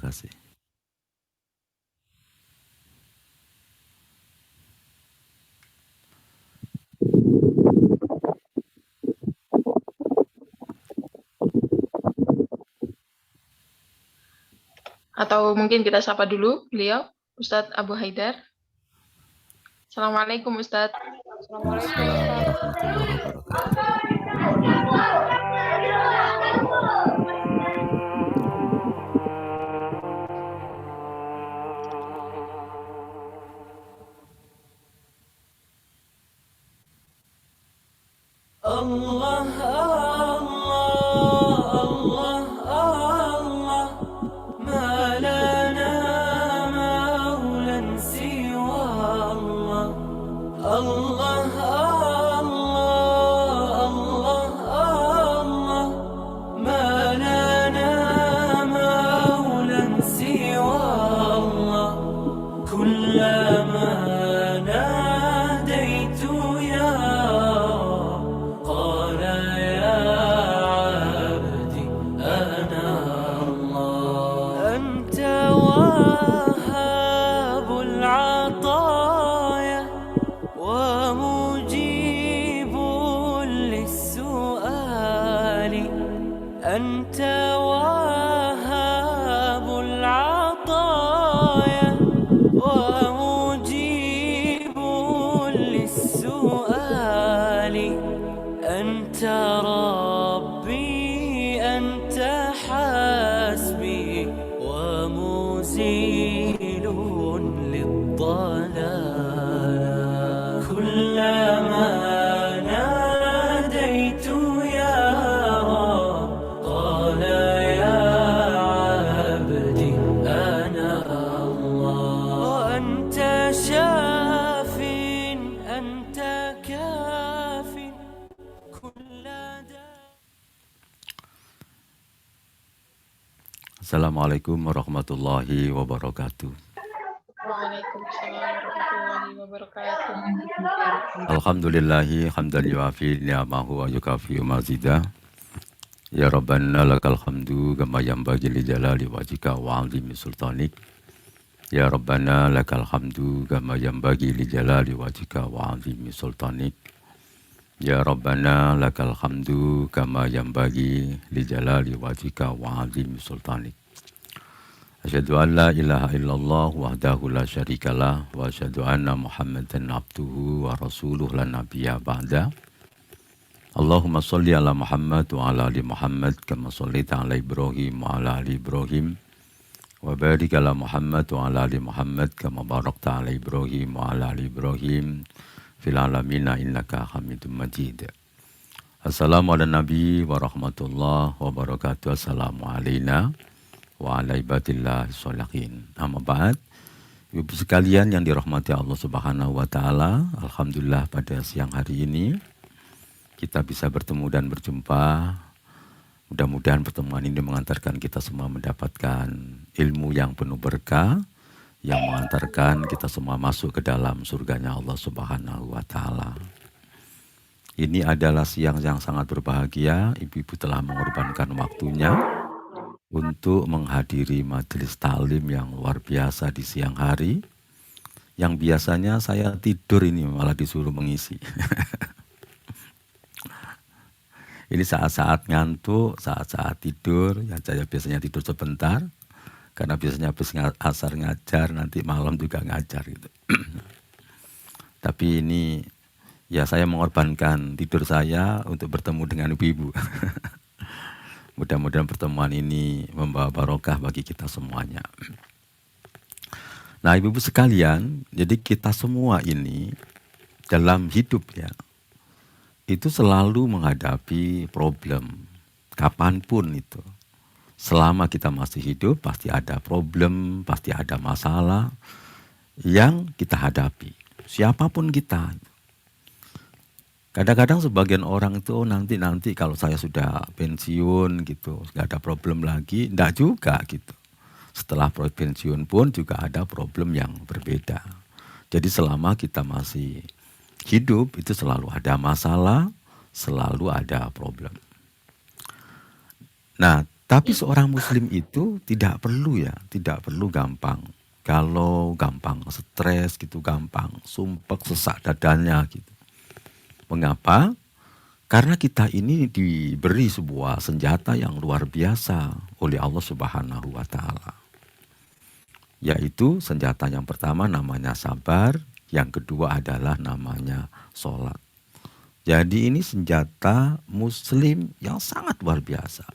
Terima kasih. Atau mungkin kita sapa dulu beliau, Ustadz Abu Haidar. Assalamualaikum Ustadz. Waalaikumsalam warahmatullahi wabarakatuh. Allah, Allah, Allah, Allah, ما لنا مولى سوى الله. الله، الله، الله، الله، ما لنا مولى سوى الله. كلما ناديت يا رب قال يا عبدي أنا الله. أنت وهاب العطايا ومجيب للسؤال. أنت وهاب العطايا ومجيب للسؤال. أنت ربي أنت حسبي ومزيل للضلال. كلما ناديت يا رب قال يا عبدي أنا الله. وأنت شاف أنت كاف كل داء. Assalamualaikum warahmatullahi wabarakatuh. Waalaikumsalam warahmatullahi wabarakatuh. Alhamdulillahi hamdan yuafi ni'amahu wa yukafi mazidah. Ya Rabbana lakal hamdu kama yanbaghi li jalali wajhika wa 'azimi sultanik. Ya Rabbana lakal hamdu kama yanbaghi li jalali wajhika wa 'azimi sultanik. Ya Rabbana lakal hamdu kama yanbaghi li jalali wajhika wa 'azimi sultanik. Asyhadu an la ilaha illallah wahdahu la syarikalah wa asyhadu anna Muhammadan abduhu wa rasuluhu la nabiyya ba'da. Allahumma sholli ala Muhammad wa ala ali Muhammad kama shallaita ala Ibrahim wa ala ali Ibrahim wa barik ala Muhammad wa ala ali Muhammad kama barakta ala Ibrahim wa ala ali Ibrahim fil alamin innaka Hamidum Majid. Assalamu ala nabi wa rahmatullah wa barakatuh. Assalamu alayna wa ala ibadillah sholihin. Amma ba'd. Ibu sekalian yang dirahmati Allah Subhanahu wa taala, alhamdulillah pada siang hari ini kita bisa bertemu dan berjumpa. Mudah-mudahan pertemuan ini mengantarkan kita semua mendapatkan ilmu yang penuh berkah, yang mengantarkan kita semua masuk ke dalam surganya Allah Subhanahu wa taala. Ini adalah siang yang sangat berbahagia. Ibu-ibu telah mengorbankan waktunya untuk menghadiri majelis taklim yang luar biasa di siang hari. Yang biasanya saya tidur ini malah disuruh mengisi. Ini saat-saat ngantuk, saat-saat tidur, ya saya biasanya tidur sebentar, karena biasanya habis asar ngajar, nanti malam juga ngajar gitu. Tapi ini, ya saya mengorbankan tidur saya untuk bertemu dengan ibu-ibu. Mudah-mudahan pertemuan ini membawa barokah bagi kita semuanya. Nah ibu-ibu sekalian, jadi kita semua ini dalam hidup ya, itu selalu menghadapi problem, kapanpun itu. Selama kita masih hidup, pasti ada problem, pasti ada masalah yang kita hadapi. Siapapun kita. Kadang-kadang sebagian orang itu nanti kalau saya sudah pensiun gitu, nggak ada problem lagi, enggak juga gitu. Setelah pensiun pun juga ada problem yang berbeda. Jadi selama kita masih hidup itu selalu ada masalah, selalu ada problem. Nah, Tapi seorang muslim itu tidak perlu gampang galau, gampang stres gitu, gampang sumpek, sesak dadanya gitu. Mengapa? Karena kita ini diberi sebuah senjata yang luar biasa oleh Allah Subhanahu wa Ta'ala. Yaitu senjata yang pertama namanya sabar, yang kedua adalah namanya sholat. Jadi ini senjata muslim yang sangat luar biasa.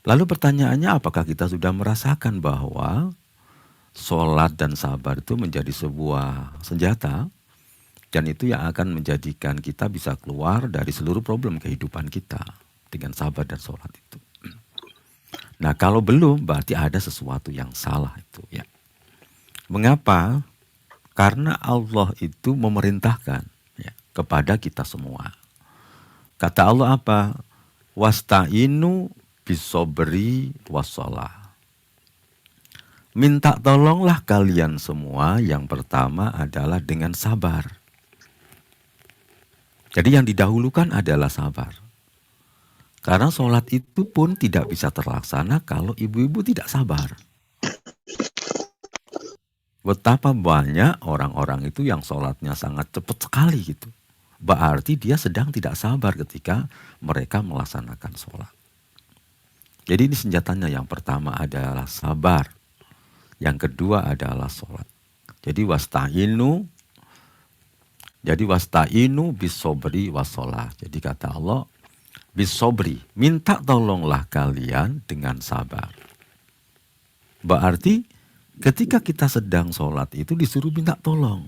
Lalu pertanyaannya, apakah kita sudah merasakan bahwa sholat dan sabar itu menjadi sebuah senjata, dan itu yang akan menjadikan kita bisa keluar dari seluruh problem kehidupan kita dengan sabar dan sholat itu. Nah, kalau belum, berarti ada sesuatu yang salah itu ya. Mengapa? Karena Allah itu memerintahkan ya, kepada kita semua. Kata Allah apa? Wasta'inu bisobri wassalah. Minta tolonglah kalian semua, yang pertama adalah dengan sabar. Jadi yang didahulukan adalah sabar. Karena sholat itu pun tidak bisa terlaksana kalau ibu-ibu tidak sabar. Betapa banyak orang-orang itu yang sholatnya sangat cepat sekali gitu. Berarti dia sedang tidak sabar ketika mereka melaksanakan sholat. Jadi ini senjatanya, yang pertama adalah sabar. Yang kedua adalah sholat. Jadi wasta'inu bisobri wassalah. Jadi kata Allah, bisobri, minta tolonglah kalian dengan sabar. Berarti ketika kita sedang sholat itu disuruh minta tolong.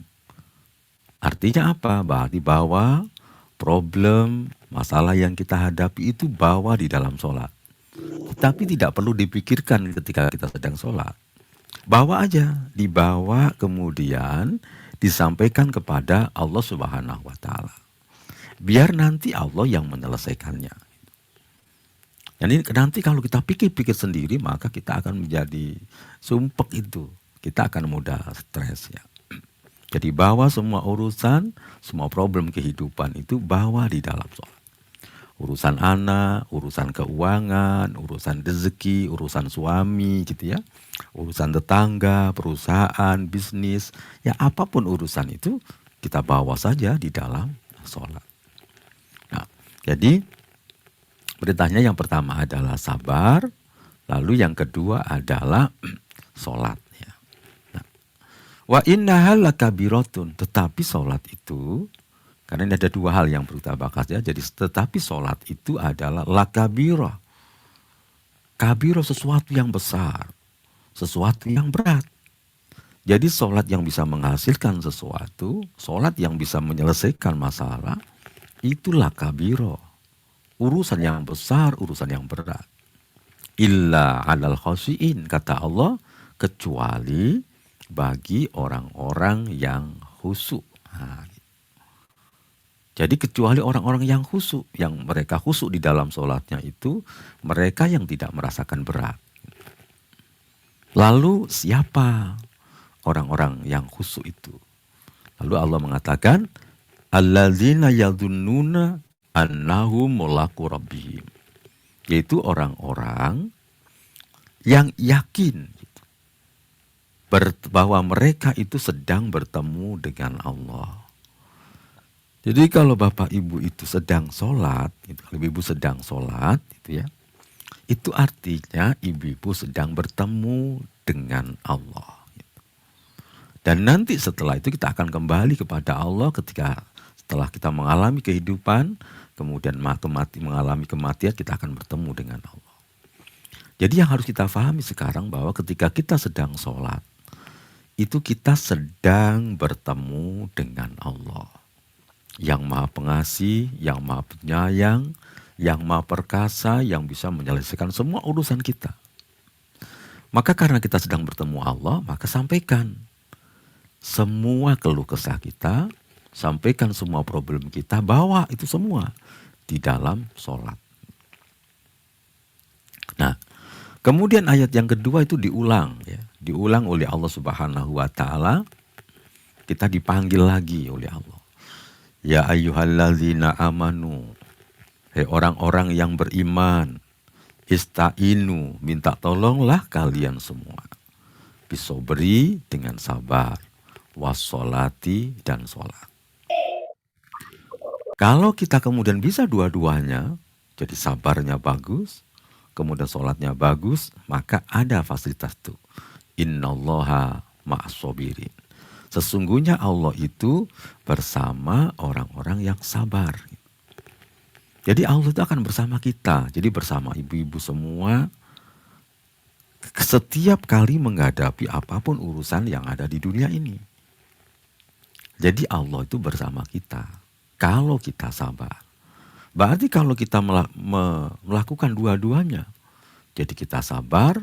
Artinya apa? Berarti bahwa problem, masalah yang kita hadapi itu bawa di dalam sholat. Tapi tidak perlu dipikirkan ketika kita sedang sholat. Bawa aja, dibawa kemudian disampaikan kepada Allah Subhanahu wa Ta'ala. Biar nanti Allah yang menyelesaikannya. Jadi nanti kalau kita pikir-pikir sendiri, maka kita akan menjadi sumpek itu. Kita akan mudah stres ya. Jadi bawa semua urusan, semua problem kehidupan itu bawa di dalam sholat. Urusan anak, urusan keuangan, urusan rezeki, urusan suami gitu ya. Urusan tetangga, perusahaan, bisnis, ya apapun urusan itu kita bawa saja di dalam sholat. Nah, jadi perintahnya yang pertama adalah sabar, lalu yang kedua adalah sholat. Ya. Nah, wa innaha lakabiratun, tetapi sholat itu, karena ini ada dua hal yang perlu kita bahas ya. Jadi tetapi sholat itu adalah lakabirah. Kabirah sesuatu yang besar, sesuatu yang berat. Jadi sholat yang bisa menghasilkan sesuatu, sholat yang bisa menyelesaikan masalah, itulah kabirah. Urusan yang besar, urusan yang berat. Illa alal khasyiin, kata Allah, kecuali bagi orang-orang yang khusyuk. Nah, jadi kecuali orang-orang yang khusyuk, yang mereka khusyuk di dalam sholatnya itu, mereka yang tidak merasakan berat. Lalu siapa orang-orang yang khusyuk itu? Lalu Allah mengatakan, alladzina yadhunnuna annahum mulaqu rabbihim. Yaitu orang-orang yang yakin bahwa mereka itu sedang bertemu dengan Allah. Jadi kalau Bapak Ibu itu sedang sholat, kalau ibu sedang sholat, itu ya, itu artinya ibu-ibu sedang bertemu dengan Allah. Dan nanti setelah itu kita akan kembali kepada Allah ketika setelah kita mengalami kehidupan, kemudian mengalami kematian, kita akan bertemu dengan Allah. Jadi yang harus kita pahami sekarang bahwa ketika kita sedang sholat, itu kita sedang bertemu dengan Allah. Yang maha pengasih, yang maha penyayang, yang maha perkasa, yang bisa menyelesaikan semua urusan kita. Maka karena kita sedang bertemu Allah, maka sampaikan semua keluh kesah kita, sampaikan semua problem kita, bawa itu semua di dalam sholat. Nah, kemudian ayat yang kedua itu diulang ya, diulang oleh Allah Subhanahu wa Ta'ala. Kita dipanggil lagi oleh Allah. Ya ayyuhalladzina amanu, Hei orang-orang yang beriman, ista'inu, minta tolonglah kalian semua. Bisobri, dengan sabar. Wassolati, dan sholat. Kalau kita kemudian bisa dua-duanya, jadi sabarnya bagus, kemudian sholatnya bagus, maka ada fasilitas itu. Innallaha ma'as-sobirin. Sesungguhnya Allah itu bersama orang-orang yang sabar. Jadi Allah itu akan bersama kita. Jadi bersama ibu-ibu semua, setiap kali menghadapi apapun urusan yang ada di dunia ini. Jadi Allah itu bersama kita. Kalau kita sabar. Berarti kalau kita melakukan dua-duanya. Jadi kita sabar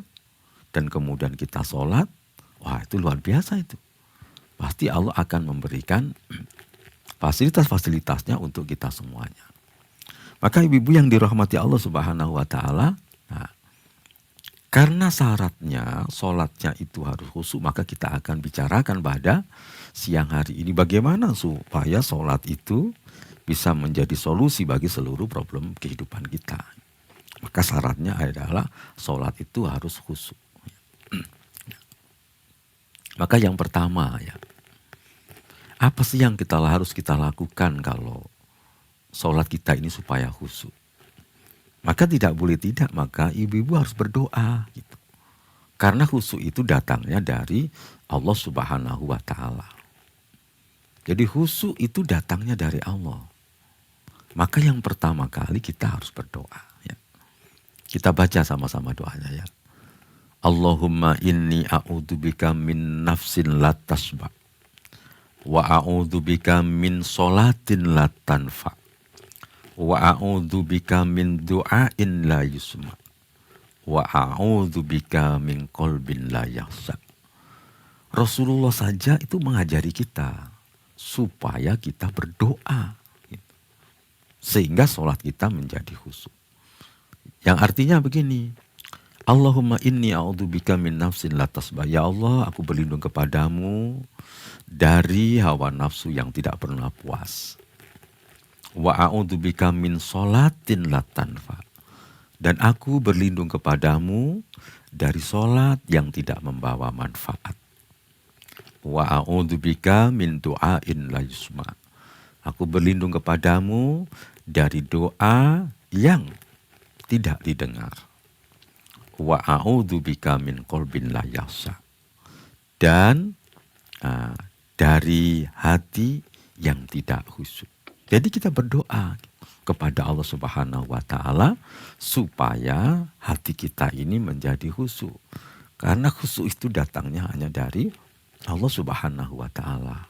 dan kemudian kita sholat. Wah, itu luar biasa itu. Pasti Allah akan memberikan fasilitas-fasilitasnya untuk kita semuanya. Maka ibu-ibu yang dirahmati Allah Subhanahu wa Ta'ala, nah, karena syaratnya sholatnya itu harus khusyuk, maka kita akan bicarakan pada siang hari ini bagaimana supaya sholat itu bisa menjadi solusi bagi seluruh problem kehidupan kita. Maka syaratnya adalah sholat itu harus khusyuk. Maka yang pertama ya, apa sih yang harus kita lakukan kalau sholat kita ini supaya khusyuk? Maka tidak boleh tidak, maka ibu-ibu harus berdoa gitu. Karena khusyuk itu datangnya dari Allah Subhanahu wa Ta'ala. Jadi khusyuk itu datangnya dari Allah. Maka yang pertama kali kita harus berdoa ya. Kita baca sama-sama doanya ya. Allahumma inni a'udzubika min nafsin la tasba wa a'udzubika min sholatin la tanfa wa a'udzubika min du'ain la yusma wa a'udzubika min qalbin la yahsa. Rasulullah saja itu mengajari kita supaya kita berdoa gitu. Sehingga sholat kita menjadi khusyuk. Yang artinya begini, Allahumma inni a'udzubika min nafsin la tasba. Ya Allah, aku berlindung kepadamu dari hawa nafsu yang tidak pernah puas. Wa a'udzubika min sholatin la tanfa. Dan aku berlindung kepadamu dari sholat yang tidak membawa manfaat. Wa a'udzubika min du'ain la yusma. Aku berlindung kepadamu dari doa yang tidak didengar. Wa a'udzubika min qalbin la yahsa. Dan dari hati yang tidak khusyuk. Jadi kita berdoa kepada Allah Subhanahu wa Ta'ala supaya hati kita ini menjadi khusyuk. Karena khusyuk itu datangnya hanya dari Allah Subhanahu wa Ta'ala.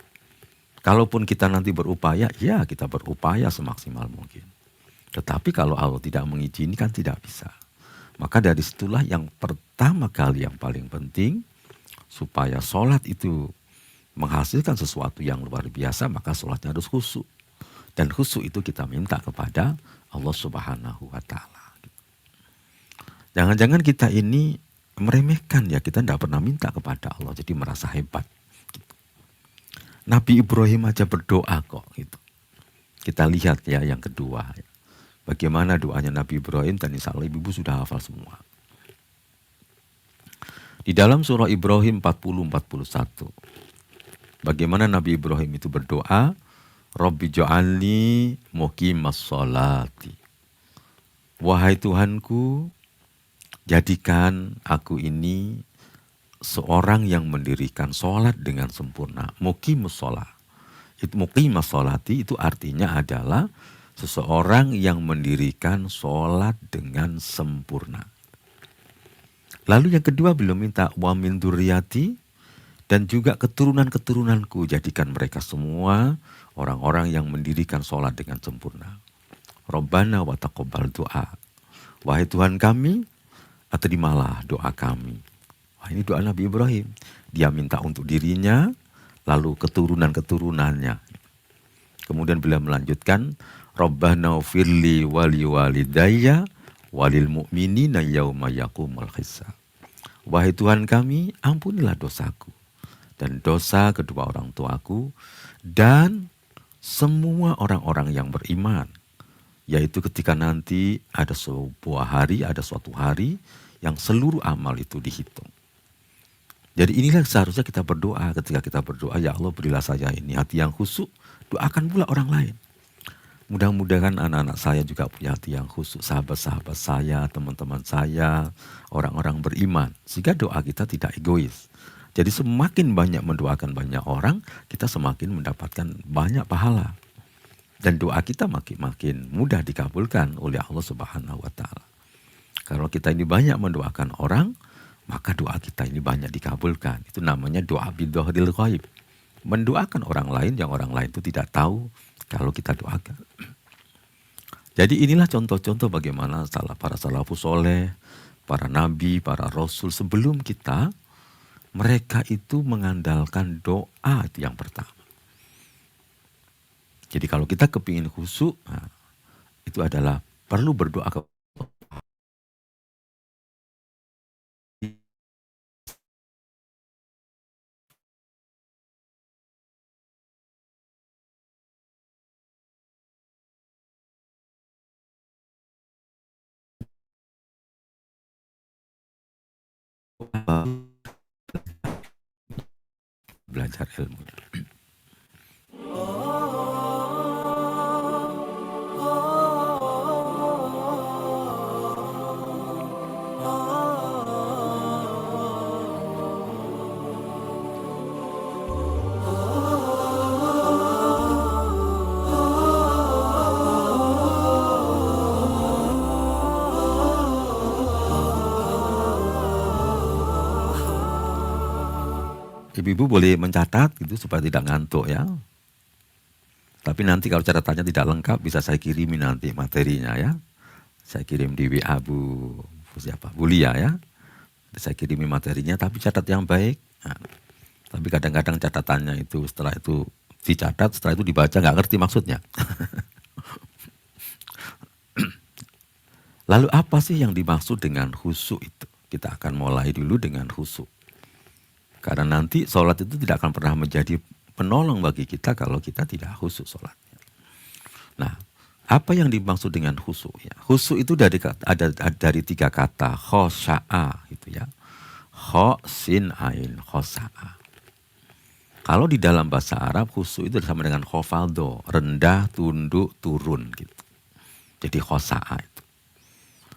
Kalaupun kita nanti berupaya, ya kita berupaya semaksimal mungkin. Tetapi kalau Allah tidak mengizinkan, tidak bisa. Maka dari situlah yang pertama kali yang paling penting, supaya sholat itu menghasilkan sesuatu yang luar biasa, maka sholatnya harus khusyuk. Dan khusyuk itu kita minta kepada Allah Subhanahu wa Ta'ala. Jangan-jangan kita ini meremehkan ya, kita tidak pernah minta kepada Allah, jadi merasa hebat. Nabi Ibrahim aja berdoa kok gitu. Kita lihat ya yang kedua. Bagaimana doanya Nabi Ibrahim, dan insya Allah ibu sudah hafal semua. Di dalam surah Ibrahim 40-41. Bagaimana Nabi Ibrahim itu berdoa, Rabbi ja'alni muqimas sholati. Wahai Tuhanku, jadikan aku ini seorang yang mendirikan sholat dengan sempurna. Muqimus sholat. Muqimas sholati itu artinya adalah seseorang yang mendirikan sholat dengan sempurna. Lalu yang kedua belum minta wa min dzurriyyati, dan juga keturunan-keturunanku, jadikan mereka semua orang-orang yang mendirikan sholat dengan sempurna. Rabbana wa taqabbal du'a. Wahai Tuhan kami, terimalah doa kami. Wah, ini doa Nabi Ibrahim. Dia minta untuk dirinya, lalu keturunan-keturunannya. Kemudian beliau melanjutkan, Rabbana ufirli wali walidayya walil mu'minina yauma yaqumul hisab. Wahai Tuhan kami, ampunilah dosaku dan dosa kedua orang tuaku dan semua orang-orang yang beriman Yaitu ketika nanti ada sebuah hari, ada suatu hari yang seluruh amal itu dihitung. Jadi inilah seharusnya kita berdoa. Ketika kita berdoa, ya Allah berilah saya ini hati yang khusyuk, doakan pula orang lain. Mudah-mudahan anak-anak saya juga punya hati yang khusyuk, sahabat-sahabat saya, teman-teman saya, orang-orang beriman. Sehingga doa kita tidak egois. Jadi semakin banyak mendoakan banyak orang, kita semakin mendapatkan banyak pahala. Dan doa kita makin mudah dikabulkan oleh Allah Subhanahu wa Ta'ala. Kalau kita ini banyak mendoakan orang, maka doa kita ini banyak dikabulkan. Itu namanya doa bidhahril ghaib. Mendoakan orang lain yang orang lain itu tidak tahu kalau kita doakan. Jadi inilah contoh-contoh bagaimana para salafus soleh, para nabi, para rasul sebelum kita, mereka itu mengandalkan doa itu yang pertama. Jadi kalau kita kepingin khusyuk, nah, itu adalah perlu berdoa ke belajar ilmu. Ibu-ibu boleh mencatat gitu supaya tidak ngantuk ya. Tapi nanti kalau catatannya tidak lengkap bisa saya kirimi nanti materinya ya. Saya kirim di WA Bu Lia ya. Saya kirimi materinya tapi catat yang baik. Nah, tapi kadang-kadang catatannya itu setelah itu dicatat, setelah itu dibaca nggak ngerti maksudnya. Lalu apa sih yang dimaksud dengan khusyuk itu? Kita akan mulai dulu dengan khusyuk. Karena nanti sholat itu tidak akan pernah menjadi penolong bagi kita kalau kita tidak khusyuk sholatnya. Nah, apa yang dimaksud dengan khusyuk? Ya, khusyuk itu dari tiga kata, khosya'a gitu ya. Kho, sin, ain, khosa'a. Kalau di dalam bahasa Arab, khusyuk itu sama dengan khofaldo, rendah, tunduk, turun gitu. Jadi khosa'a itu.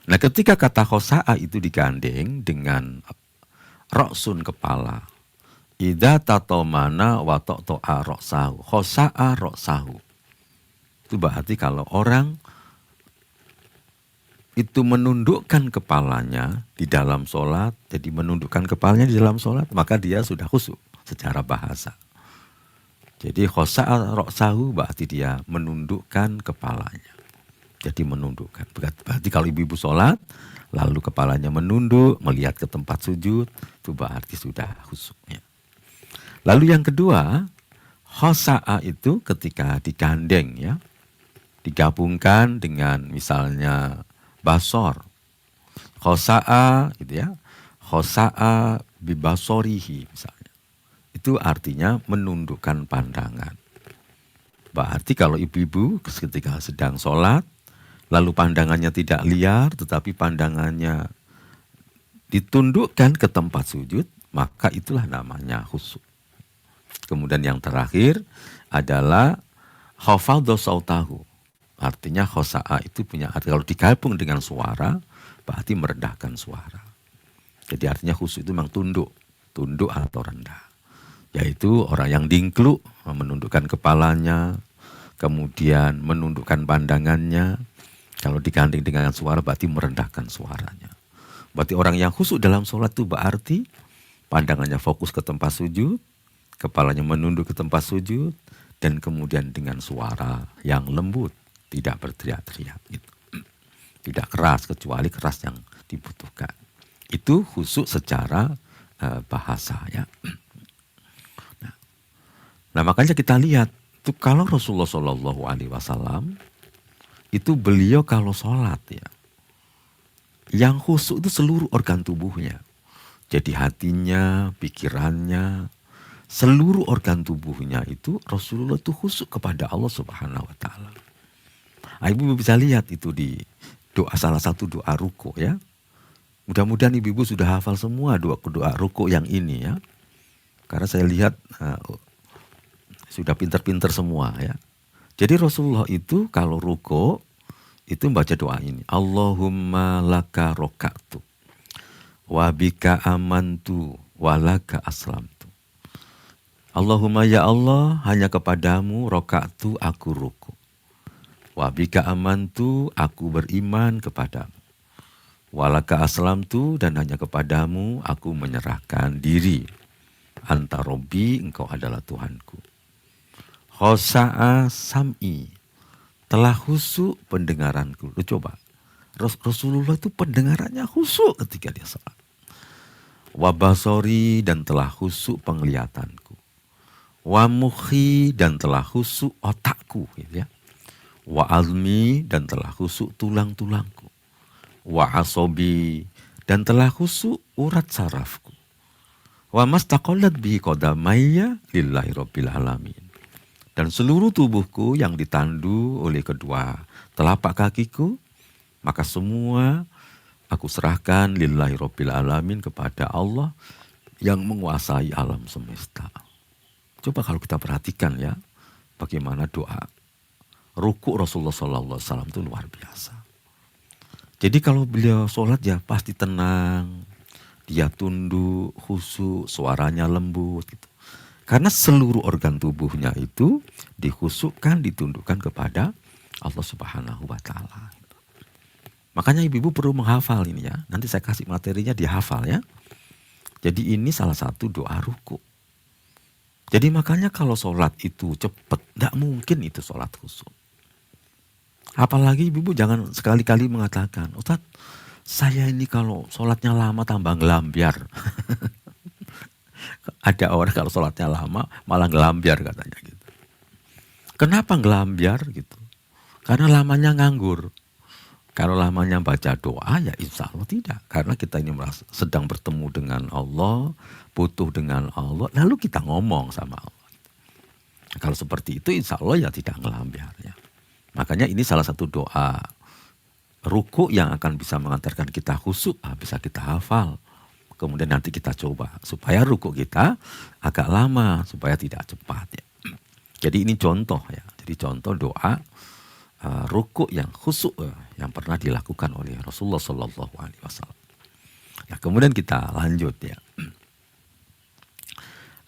Nah, ketika kata khosa'a itu digandeng dengan roksun kepala, idza tatomana wa to'a roksahu, khosa'a roksahu. Itu berarti kalau orang itu menundukkan kepalanya di dalam sholat, jadi menundukkan kepalanya di dalam sholat, maka dia sudah khusyuk secara bahasa. Jadi khosa'a roksahu berarti dia menundukkan kepalanya. Jadi menundukkan. Berarti kalau ibu-ibu sholat, lalu kepalanya menunduk, melihat ke tempat sujud, itu berarti sudah khusyuk. Ya. Lalu yang kedua, khosa'a itu ketika digandeng ya, digabungkan dengan misalnya basor. Khosa'a gitu ya, khosa'a bibasorihi misalnya. Itu artinya menundukkan pandangan. Berarti kalau ibu-ibu ketika sedang sholat, lalu pandangannya tidak liar, tetapi pandangannya ditundukkan ke tempat sujud, maka itulah namanya khusyuk. Kemudian yang terakhir adalah khafadha sautahu. Artinya khosa'a itu punya arti, kalau digabung dengan suara, berarti merendahkan suara. Jadi artinya khusyuk itu memang tunduk atau rendah. Yaitu orang yang dingkluk, menundukkan kepalanya, kemudian menundukkan pandangannya. Kalau digandeng dengan suara berarti merendahkan suaranya. Berarti orang yang khusyuk dalam sholat itu berarti pandangannya fokus ke tempat sujud, kepalanya menunduk ke tempat sujud, dan kemudian dengan suara yang lembut, tidak berteriak-teriak. Gitu. Tidak keras, kecuali keras yang dibutuhkan. Itu khusyuk secara bahasa ya. Nah makanya kita lihat, itu kalau Rasulullah SAW, itu beliau kalau sholat ya, yang khusyuk itu seluruh organ tubuhnya. Jadi hatinya, pikirannya, seluruh organ tubuhnya itu Rasulullah itu khusyuk kepada Allah Subhanahu wa Ta'ala. Ibu bisa lihat itu di doa, salah satu doa ruku ya. Mudah-mudahan ibu-ibu sudah hafal semua doa ruku yang ini ya. Karena saya lihat sudah pinter-pinter semua ya. Jadi Rasulullah itu kalau ruku itu membaca doa ini. Allahumma laka roka'tu wa bika amantu wa laka aslamtu. Allahumma ya Allah, hanya kepadamu roka'tu aku ruku. Wa bika amantu, aku beriman kepadamu. Wa laka aslamtu, dan hanya kepadamu aku menyerahkan diri. Anta Robbi, engkau adalah Tuhanku. Khosa'a sam'i, telah khusyuk pendengaranku. Lu coba, Rasulullah itu pendengarannya khusyuk ketika dia salat. Wa basori, dan telah khusyuk penglihatanku. Wa mukhi, dan telah khusyuk otakku, gitu ya. Wa azmi, dan telah khusyuk tulang-tulangku. Wa asobi, dan telah khusyuk urat sarafku. Wa mastaqallat bihi qadamayya lillahi rabbil alamin. Dan seluruh tubuhku yang ditandu oleh kedua telapak kakiku, maka semua aku serahkan lillahi rabbil alamin, kepada Allah yang menguasai alam semesta. Coba kalau kita perhatikan ya, bagaimana doa ruku Rasulullah SAW itu luar biasa. Jadi kalau beliau sholat ya pasti tenang, dia tunduk, khusyuk, suaranya lembut gitu. Karena seluruh organ tubuhnya itu dikhusyukkan, ditundukkan kepada Allah Subhanahu wa Ta'ala. Makanya ibu-ibu perlu menghafal ini ya. Nanti saya kasih materinya dihafal ya. Jadi ini salah satu doa ruku. Jadi makanya kalau sholat itu cepat, tidak mungkin itu sholat khusyuk. Apalagi ibu-ibu jangan sekali-kali mengatakan, Ustaz, saya ini kalau sholatnya lama tambah ngelambiar. Ada orang kalau sholatnya lama malah ngelambiar katanya gitu. Kenapa ngelambiar gitu? Karena lamanya nganggur. Kalau lamanya baca doa ya insya Allah tidak. Karena kita ini sedang bertemu dengan Allah, butuh dengan Allah, lalu kita ngomong sama Allah. Kalau seperti itu insya Allah ya tidak ngelambiar ya. Makanya ini salah satu doa ruku yang akan bisa mengantarkan kita khusyuk, bisa kita hafal. Kemudian nanti kita coba supaya ruku kita agak lama, supaya tidak cepat ya. Jadi ini contoh ya. Jadi contoh doa ruku yang khusyuk yang pernah dilakukan oleh Rasulullah SAW. Nah, kemudian kita lanjut ya.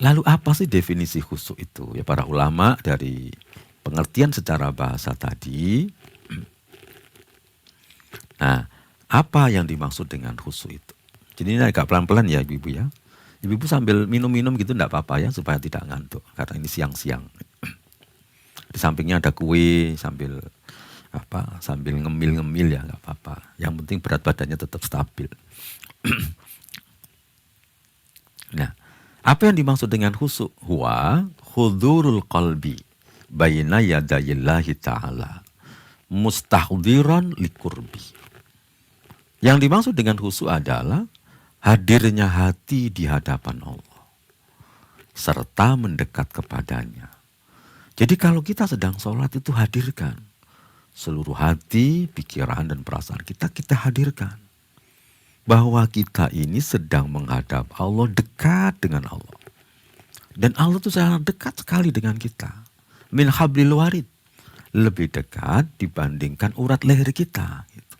Lalu apa sih definisi khusyuk itu? Ya para ulama dari pengertian secara bahasa tadi. Nah, apa yang dimaksud dengan khusyuk itu? Jadi ini agak pelan-pelan ya ibu-ibu ya. Ibu-ibu sambil minum-minum gitu enggak apa-apa ya, supaya tidak ngantuk. Karena ini siang-siang. Di sampingnya ada kue sambil ngemil-ngemil ya enggak apa-apa. Yang penting berat badannya tetap stabil. Nah, apa yang dimaksud dengan khusyuk? Huwa hudurul qalbi baina yadayillahi ta'ala mustahdiran likurbi. Yang dimaksud dengan khusyuk adalah hadirnya hati di hadapan Allah serta mendekat kepadanya. Jadi kalau kita sedang sholat itu hadirkan seluruh hati, pikiran dan perasaan kita hadirkan. Bahwa kita ini sedang menghadap Allah, dekat dengan Allah. Dan Allah itu sangat dekat sekali dengan kita. Min hablil warid. Lebih dekat dibandingkan urat leher kita. Gitu.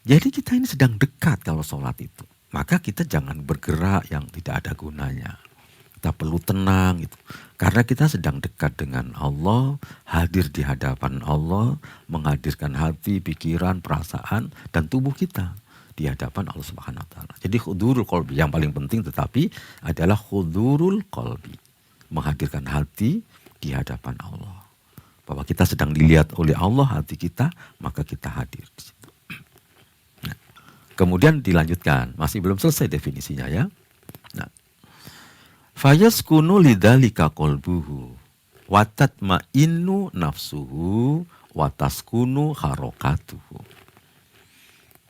Jadi kita ini sedang dekat kalau sholat itu. Maka kita jangan bergerak yang tidak ada gunanya. Kita perlu tenang gitu. Karena kita sedang dekat dengan Allah, hadir di hadapan Allah, menghadirkan hati, pikiran, perasaan, dan tubuh kita di hadapan Allah Subhanahu wa Ta'ala. Jadi hudurul qalbi yang paling penting tetapi adalah hudurul qalbi. Menghadirkan hati di hadapan Allah. Bahwa kita sedang dilihat oleh Allah hati kita, maka kita hadir di situ. Nah, kemudian dilanjutkan, masih belum selesai definisinya ya. Nah, fayaskunu lidzalika qalbuhu wa tatma'innu nafsuhu wa taskunu harakatuhu.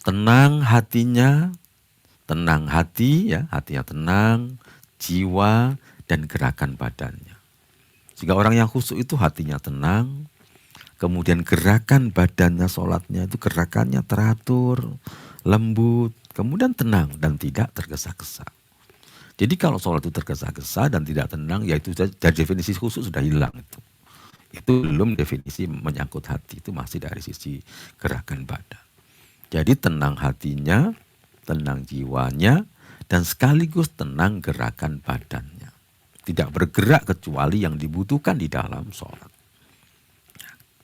Tenang hatinya, tenang hati ya, hatinya tenang, jiwa dan gerakan badannya. Jika orang yang khusyuk itu hatinya tenang, Kemudian gerakan badannya, sholatnya itu gerakannya teratur, lembut, kemudian tenang dan tidak tergesa-gesa. Jadi kalau sholat itu tergesa-gesa dan tidak tenang, ya itu dari definisi khusyuk sudah hilang itu. Itu belum definisi menyangkut hati, itu masih dari sisi gerakan badan. Jadi tenang hatinya, tenang jiwanya, dan sekaligus tenang gerakan badannya. Tidak bergerak kecuali yang dibutuhkan di dalam sholat.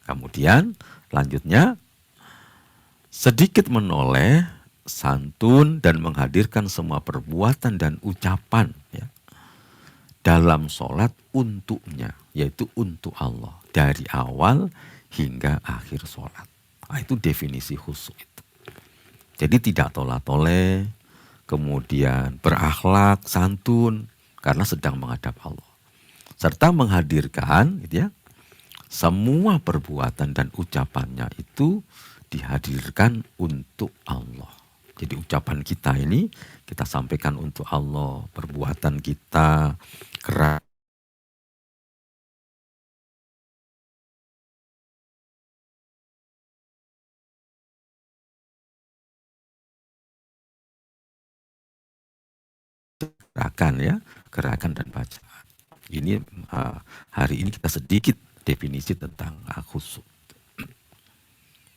Kemudian lanjutnya, sedikit menoleh, santun dan menghadirkan semua perbuatan dan ucapan ya, dalam sholat untuknya, yaitu untuk Allah. Dari awal hingga akhir sholat. Nah, itu definisi khusyuk itu. Jadi tidak tola-tole, kemudian berakhlak, santun, karena sedang menghadap Allah. Serta menghadirkan gitu ya, semua perbuatan dan ucapannya itu dihadirkan untuk Allah. Jadi ucapan kita ini kita sampaikan untuk Allah, perbuatan kita, gerakan ya, gerakan dan bacaan. Ini hari ini kita sedikit definisi tentang khusyuk.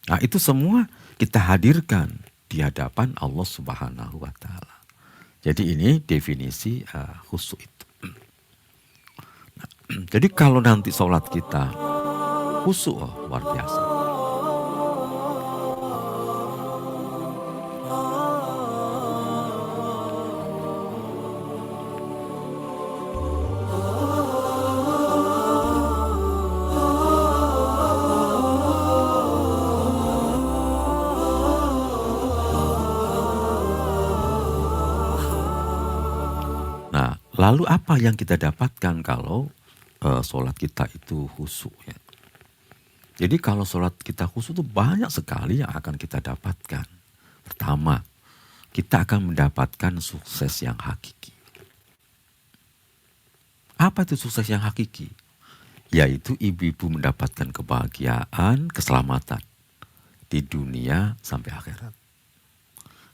Nah, itu semua kita hadirkan di hadapan Allah Subhanahu wa taala. Jadi ini definisi khusyuk itu. Nah, jadi kalau nanti sholat kita khusyuk, luar biasa. Lalu apa yang kita dapatkan kalau sholat kita itu khusyuk ya? Jadi kalau sholat kita khusyuk itu banyak sekali yang akan kita dapatkan. Pertama, kita akan mendapatkan sukses yang hakiki. Apa itu sukses yang hakiki? Yaitu ibu-ibu mendapatkan kebahagiaan, keselamatan di dunia sampai akhirat.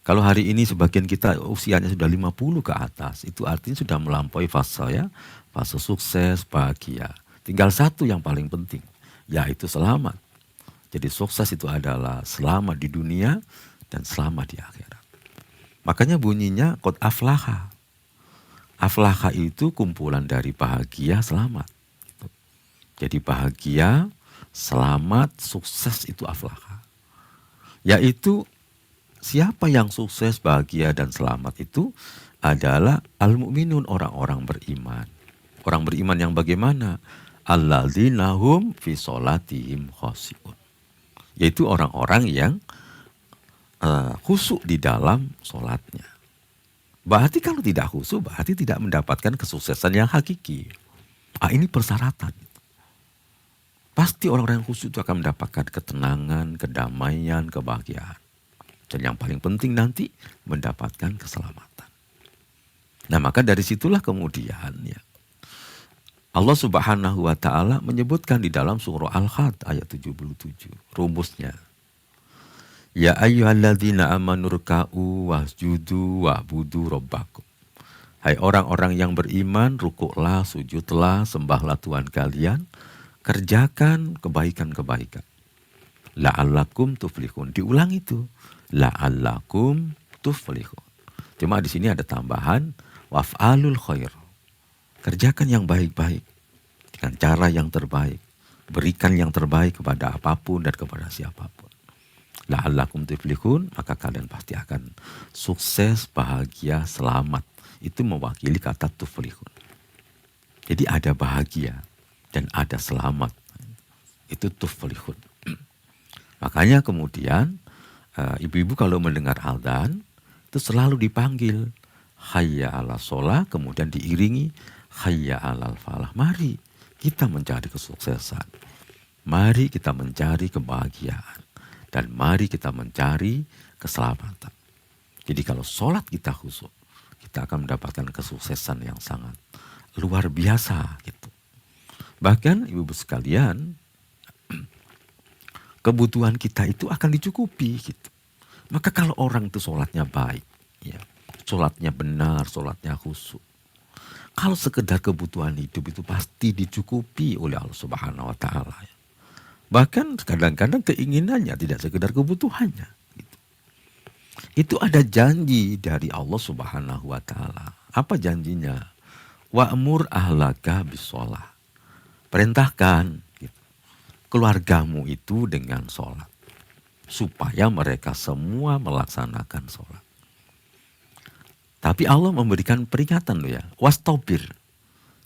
Kalau hari ini sebagian kita usianya sudah 50 ke atas, itu artinya sudah melampaui fase ya, fase sukses, bahagia. Tinggal satu yang paling penting, yaitu selamat. Jadi sukses itu adalah selamat di dunia dan selamat di akhirat. Makanya bunyinya qad aflaha. Aflaha itu kumpulan dari bahagia, selamat. Jadi bahagia, selamat, sukses itu aflaha. Yaitu siapa yang sukses, bahagia, dan selamat itu adalah al-mu'minun, orang-orang beriman. Orang beriman yang bagaimana? Alladzina hum fi sholatihim khashi'un. Yaitu orang-orang yang khusyuk di dalam sholatnya. Berarti kalau tidak khusyuk, berarti tidak mendapatkan kesuksesan yang hakiki. Ini persyaratan. Pasti orang-orang yang khusyuk itu akan mendapatkan ketenangan, kedamaian, kebahagiaan. Dan yang paling penting nanti mendapatkan keselamatan. Nah, maka dari situlah kemudian ya Allah Subhanahu wa taala menyebutkan di dalam surah Al-Had ayat 77 rumusnya. Ya ayyuhalladzina amanu ruk'u wasjudu wa'budu rabbakum. Hai orang-orang yang beriman, rukuklah, sujudlah, sembahlah Tuhan kalian, kerjakan kebaikan-kebaikan. La'allakum tuflihun. Diulang itu. La'allakum tuflihun. Cuma di sini ada tambahan waf'alul khair. Kerjakan yang baik-baik dengan cara yang terbaik. Berikan yang terbaik kepada apapun dan kepada siapapun. La'allakum tuflihun, maka kalian pasti akan sukses, bahagia, selamat. Itu mewakili kata tuflihun. Jadi ada bahagia dan ada selamat. Itu tuflihun. Makanya kemudian ibu-ibu kalau mendengar adzan itu selalu dipanggil hayya 'alas shalah, kemudian diiringi hayya 'alal falah. Mari kita mencari kesuksesan. Mari kita mencari kebahagiaan. Dan mari kita mencari keselamatan. Jadi kalau sholat kita khusyuk, kita akan mendapatkan kesuksesan yang sangat luar biasa gitu. Bahkan ibu-ibu sekalian, kebutuhan kita itu akan dicukupi gitu. Maka kalau orang itu sholatnya baik, ya, sholatnya benar, sholatnya khusyuk. Kalau sekedar kebutuhan hidup itu pasti dicukupi oleh Allah Subhanahu wa Ta'ala. Ya. Bahkan kadang-kadang keinginannya tidak sekedar kebutuhannya. Gitu. Itu ada janji dari Allah Subhanahu wa Ta'ala. Apa janjinya? Wa'mur ahlaka bisolah. Perintahkan gitu, keluargamu itu dengan sholat. Supaya mereka semua melaksanakan sholat. Tapi Allah memberikan peringatan loh ya. Wastobir.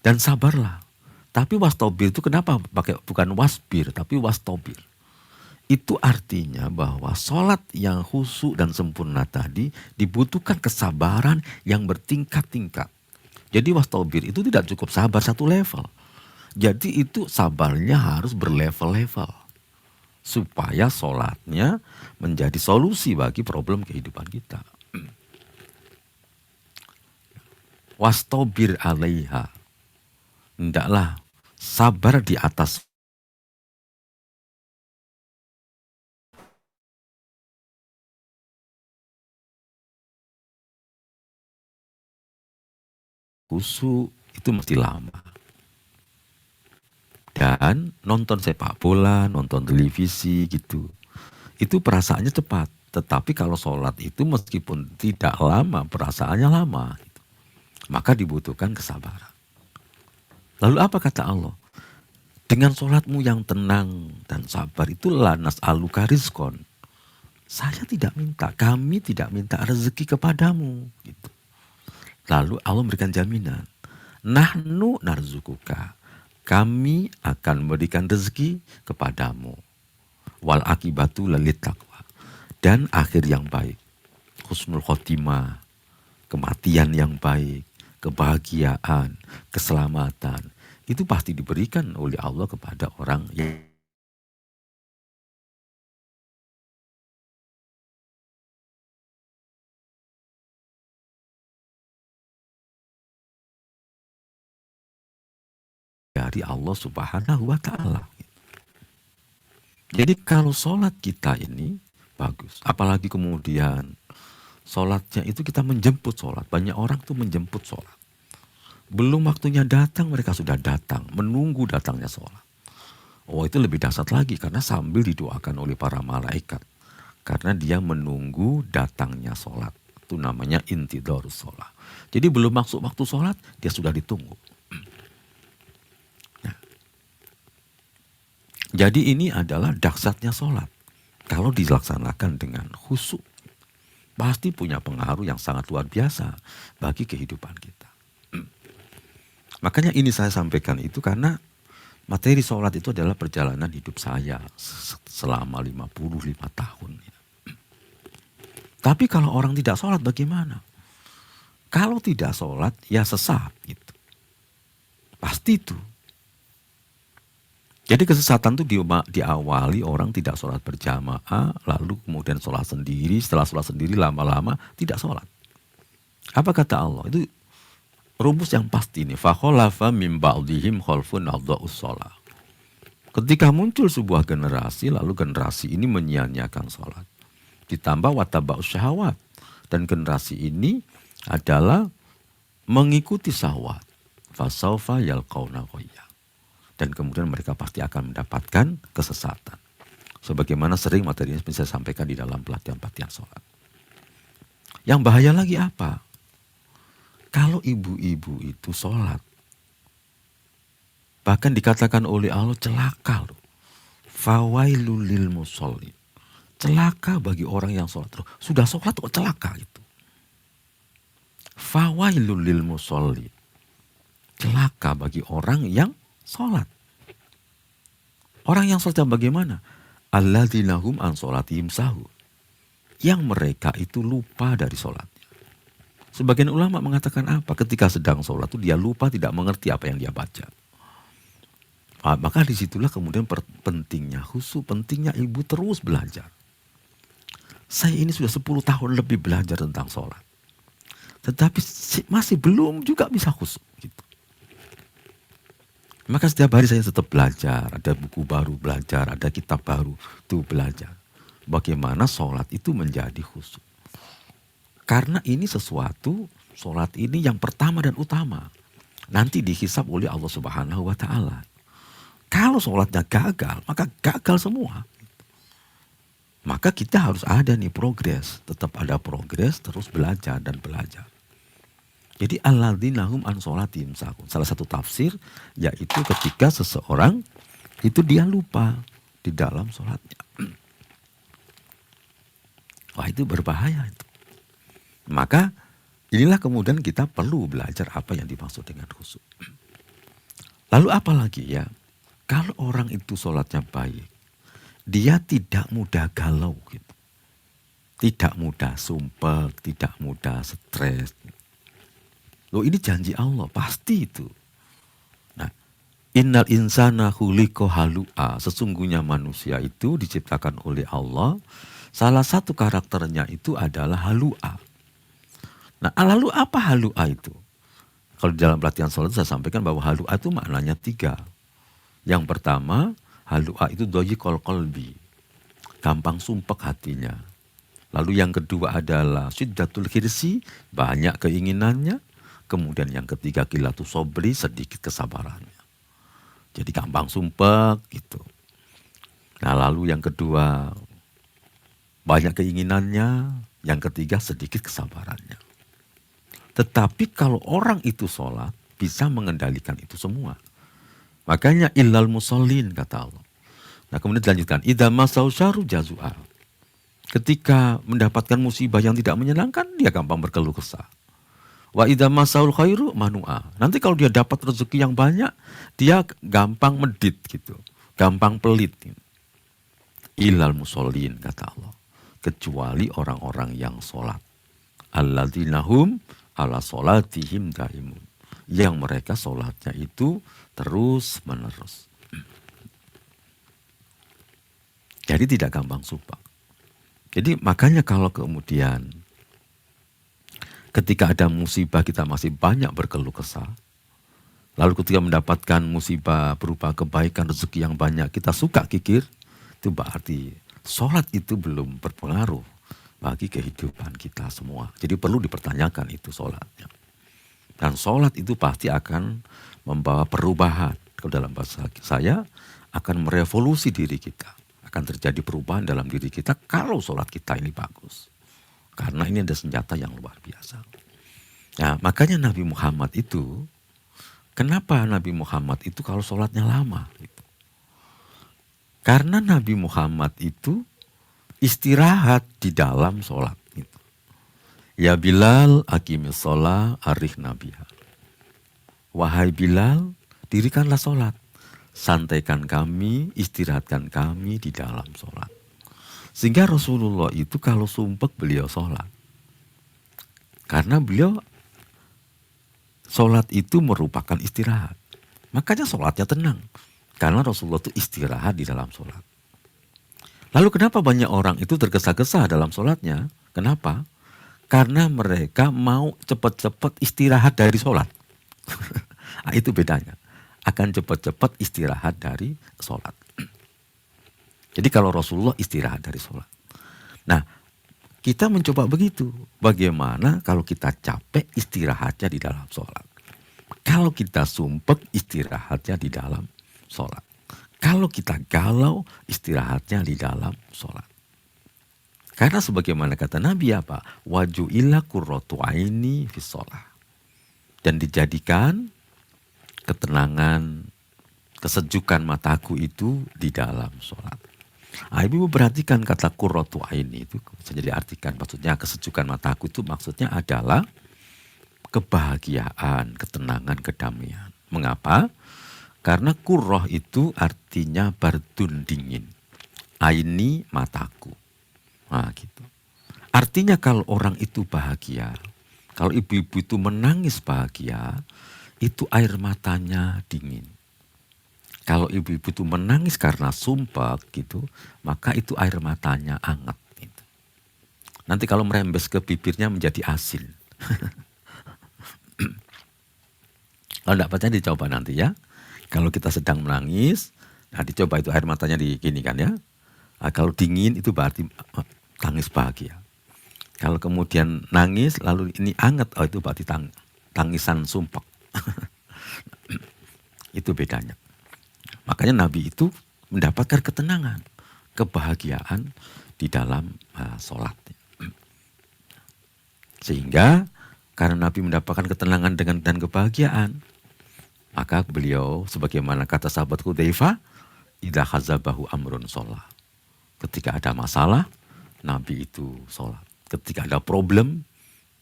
Dan sabarlah. Tapi wastobir itu kenapa pakai bukan wasbir tapi wastobir. Itu artinya bahwa sholat yang khusyuk dan sempurna tadi dibutuhkan kesabaran yang bertingkat-tingkat. Jadi wastobir itu tidak cukup sabar satu level. Jadi itu sabarnya harus berlevel-level. Supaya sholatnya menjadi solusi bagi problem kehidupan kita. Wastobir alaiha. Hendaklah sabar di atas khusyuk itu mesti lama. Dan nonton sepak bola, nonton televisi gitu. Itu perasaannya cepat. Tetapi kalau sholat itu meskipun tidak lama, perasaannya lama. Gitu. Maka dibutuhkan kesabaran. Lalu apa kata Allah? Dengan sholatmu yang tenang dan sabar itu lanas aluka rizkon. Saya tidak minta, kami tidak minta rezeki kepadamu. Gitu. Lalu Allah memberikan jaminan. Nahnu narzukuka. Kami akan memberikan rezeki kepadamu. Wal akibatu lalit taqwa. Dan akhir yang baik. Husnul khotimah. Kematian yang baik. Kebahagiaan. Keselamatan. Itu pasti diberikan oleh Allah kepada orang yang dari Allah Subhanahu wa Ta'ala. Jadi kalau sholat kita ini bagus, apalagi kemudian sholatnya itu kita menjemput sholat. Banyak orang tuh menjemput sholat. Belum waktunya datang mereka sudah datang, menunggu datangnya sholat. Oh itu lebih dahsyat lagi karena sambil didoakan oleh para malaikat. Karena dia menunggu datangnya sholat. Itu namanya intidharus sholat. Jadi belum masuk waktu sholat dia sudah ditunggu. Jadi ini adalah dahsyatnya sholat. Kalau dilaksanakan dengan khusyuk, pasti punya pengaruh yang sangat luar biasa bagi kehidupan kita. Makanya ini saya sampaikan itu karena materi sholat itu adalah perjalanan hidup saya selama 55 tahun. Tapi kalau orang tidak sholat bagaimana? Kalau tidak sholat ya sesat gitu. Pasti itu. Jadi kesesatan itu diawali orang tidak sholat berjamaah, lalu kemudian sholat sendiri, setelah sholat sendiri lama-lama tidak sholat. Apa kata Allah? Itu rumus yang pasti nih. Fakholafa mim ba'dihim khalfun adha'us sholat. Ketika muncul sebuah generasi, lalu generasi ini menyia-nyiakan sholat. Ditambah wataba'us syahwat. Dan generasi ini adalah mengikuti syahwat. Fasawfa yalqawna ghayya. Dan kemudian mereka pasti akan mendapatkan kesesatan. Sebagaimana sering materi ini bisa saya sampaikan di dalam pelatihan-pelatihan sholat. Yang bahaya lagi apa? Kalau ibu-ibu itu sholat, bahkan dikatakan oleh Allah celaka loh. Fawailul lil musholin. Celaka bagi orang yang sholat. Sudah sholat kok celaka itu. Fawailul lil musholin. Celaka bagi orang yang sholat. Orang yang sholat bagaimana? Alladzina hum an sholatihim sahun. Yang mereka itu lupa dari sholatnya. Sebagian ulama mengatakan apa? Ketika sedang sholat itu dia lupa, tidak mengerti apa yang dia baca. Maka disitulah kemudian pentingnya khusyuk, pentingnya ibu terus belajar. Saya ini sudah 10 tahun lebih belajar tentang sholat. Tetapi masih belum juga bisa khusyuk. Gitu. Maka setiap hari saya tetap belajar, ada buku baru belajar, ada kitab baru tuh belajar. Bagaimana sholat itu menjadi khusyuk. Karena ini sesuatu, sholat ini yang pertama dan utama. Nanti dihisab oleh Allah Subhanahu wa Ta'ala. Kalau sholatnya gagal, maka gagal semua. Maka kita harus ada nih progres, tetap ada progres, terus belajar dan belajar. Jadi alladzina hum an sholatihim sahun. Salah satu tafsir yaitu ketika seseorang itu dia lupa di dalam sholatnya. Wah, itu berbahaya itu. Maka inilah kemudian kita perlu belajar apa yang dimaksud dengan khusyuk. Lalu apa lagi ya? Kalau orang itu sholatnya baik, dia tidak mudah galau gitu. Tidak mudah sumpah, tidak mudah stres. Loh, ini janji Allah, pasti itu. Nah, innal insana khuliqa halu'a. Sesungguhnya manusia itu diciptakan oleh Allah. Salah satu karakternya itu adalah halu'a. Nah, lalu apa halu'a itu? Kalau dalam pelatihan sholat saya sampaikan bahwa halu'a itu maknanya 3. Yang pertama, halu'a itu doyiqol qalbi. Gampang sumpek hatinya. Lalu yang kedua adalah syiddatul khirsi, banyak keinginannya. Kemudian yang ketiga qillatu sobri, sedikit kesabarannya. Jadi gampang sumpek gitu. Nah, lalu yang kedua banyak keinginannya, yang ketiga sedikit kesabarannya. Tetapi kalau orang itu sholat bisa mengendalikan itu semua. Makanya illal musallin kata Allah. Nah, kemudian dilanjutkan idza masau syarru jazua. Ketika mendapatkan musibah yang tidak menyenangkan, dia gampang berkeluh kesah. Wa idza masaul khairu manua. Nanti kalau dia dapat rezeki yang banyak, dia gampang medit gitu. Gampang pelit. Gitu. Illal musallin kata Allah. Kecuali orang-orang yang sholat. Alladzina hum ala sholatihim daimun. Yang mereka sholatnya itu terus menerus. Jadi tidak gampang sumpah. Jadi makanya kalau kemudian ketika ada musibah kita masih banyak berkeluh kesah. Lalu ketika mendapatkan musibah berupa kebaikan rezeki yang banyak kita suka kikir. Itu berarti sholat itu belum berpengaruh bagi kehidupan kita semua. Jadi perlu dipertanyakan itu sholatnya. Dan sholat itu pasti akan membawa perubahan. Kalau dalam bahasa saya akan merevolusi diri kita. Akan terjadi perubahan dalam diri kita kalau sholat kita ini bagus. Karena ini ada senjata yang luar biasa. Nah, makanya Nabi Muhammad itu, kenapa Nabi Muhammad itu kalau sholatnya lama? Gitu. Karena Nabi Muhammad itu istirahat di dalam sholat. Gitu. Ya Bilal, aqimis sholat, arih nabiha. Wahai Bilal, dirikanlah sholat. Santaikan kami, istirahatkan kami di dalam sholat. Sehingga Rasulullah itu kalau sumpek beliau sholat. Karena beliau sholat itu merupakan istirahat. Makanya sholatnya tenang. Karena Rasulullah itu istirahat di dalam sholat. Lalu kenapa banyak orang itu tergesa-gesa dalam sholatnya? Kenapa? Karena mereka mau cepat-cepat istirahat dari sholat. Nah, itu bedanya. Akan cepat-cepat istirahat dari sholat. Jadi kalau Rasulullah istirahat dari sholat. Nah, kita mencoba begitu. Bagaimana kalau kita capek istirahatnya di dalam sholat. Kalau kita sumpek istirahatnya di dalam sholat. Kalau kita galau istirahatnya di dalam sholat. Karena sebagaimana kata Nabi apa? Waju'illa qurratu aini fis sholat. Dan dijadikan ketenangan, kesejukan mataku itu di dalam sholat. Nah, ibu perhatikan kata qurratu aini itu bisa diartikan maksudnya kesejukan mataku itu maksudnya adalah kebahagiaan, ketenangan, kedamaian. Mengapa? Karena qurrah itu artinya bardun dingin. Aini mataku. Nah, gitu. Artinya kalau orang itu bahagia, kalau ibu-ibu itu menangis bahagia, itu air matanya dingin. Kalau ibu-ibu itu menangis karena sumpah gitu, maka itu air matanya hangat. Gitu. Nanti kalau merembes ke bibirnya menjadi asin. Kalau tidak percaya dicoba nanti ya. Kalau kita sedang menangis, nah dicoba itu air matanya digini kan ya. Nah, kalau dingin itu berarti tangis bahagia. Kalau kemudian nangis lalu ini anget, oh itu berarti tangisan sumpek. Itu bedanya. Makanya Nabi itu mendapatkan ketenangan, kebahagiaan di dalam sholat. Sehingga karena Nabi mendapatkan ketenangan dan kebahagiaan, maka beliau sebagaimana kata sahabat Hudzaifah, idza hazabahu amrun sholat. Ketika ada masalah, Nabi itu sholat. Ketika ada problem,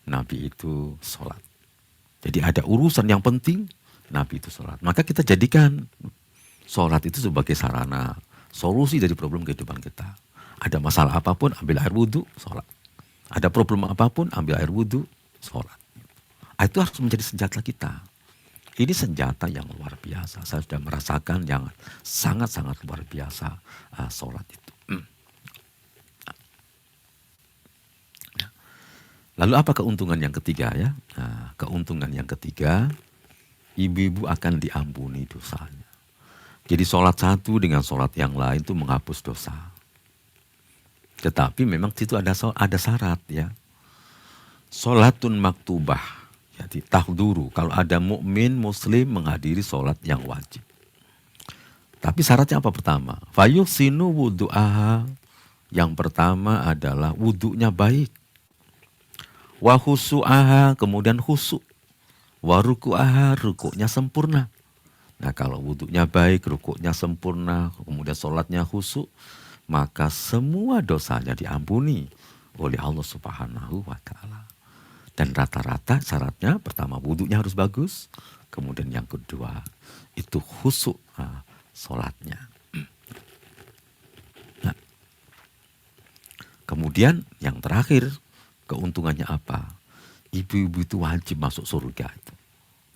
Nabi itu sholat. Jadi ada urusan yang penting, Nabi itu sholat. Maka kita jadikan sholat itu sebagai sarana solusi dari problem kehidupan kita. Ada masalah apapun, ambil air wudhu, sholat. Ada problem apapun, ambil air wudhu, sholat. Itu harus menjadi senjata kita. Ini senjata yang luar biasa. Saya sudah merasakan yang sangat-sangat luar biasa sholat itu. Lalu apa keuntungan yang ketiga ya? Nah, keuntungan yang ketiga, ibu-ibu akan diampuni dosanya. Jadi sholat satu dengan sholat yang lain itu menghapus dosa. Tetapi memang situ ada syarat ya. Sholatun maktubah. Jadi tahduru, kalau ada mukmin muslim menghadiri sholat yang wajib. Tapi syaratnya apa pertama? Fayuhsinu wudu'aha. Yang pertama adalah wudu'nya baik. Wa khusu'aha, kemudian khusu'. Wa ruku'aha, rukuknya sempurna. Nah kalau wudu'nya baik, rukuknya sempurna, kemudian sholatnya khusu', maka semua dosanya diampuni oleh Allah Subhanahu wa ta'ala. Dan rata-rata syaratnya pertama wudu'nya harus bagus, kemudian yang kedua itu khusu' sholatnya. Nah, kemudian yang terakhir, keuntungannya apa? Ibu-ibu itu wajib masuk surga itu.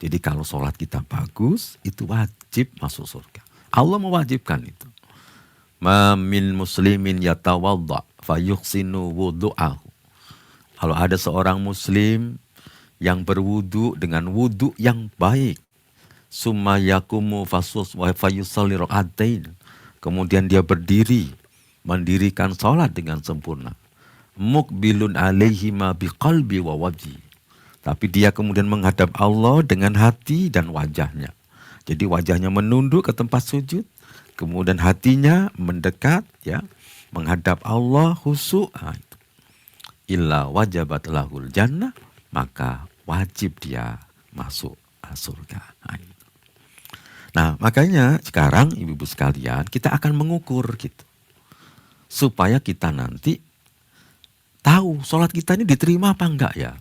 Jadi kalau sholat kita bagus, itu wajib masuk surga. Allah mewajibkan itu. Ma min muslimin yatawadda fayuhsinu wudu'ahu. Kalau ada seorang muslim yang berwudu dengan wudu yang baik, summa yakumu fayusalli raka'atain. Kemudian dia berdiri, mendirikan sholat dengan sempurna. Mukbilun alaihi ma biqalbi wa wajhi. Tapi dia kemudian menghadap Allah dengan hati dan wajahnya. Jadi wajahnya menunduk ke tempat sujud, kemudian hatinya mendekat ya, menghadap Allah khusyuk. Illa wajabat lahul jannah, maka wajib dia masuk surga. Nah, makanya sekarang ibu-ibu sekalian, kita akan mengukur gitu. Supaya kita nanti tahu sholat kita ini diterima apa enggak ya.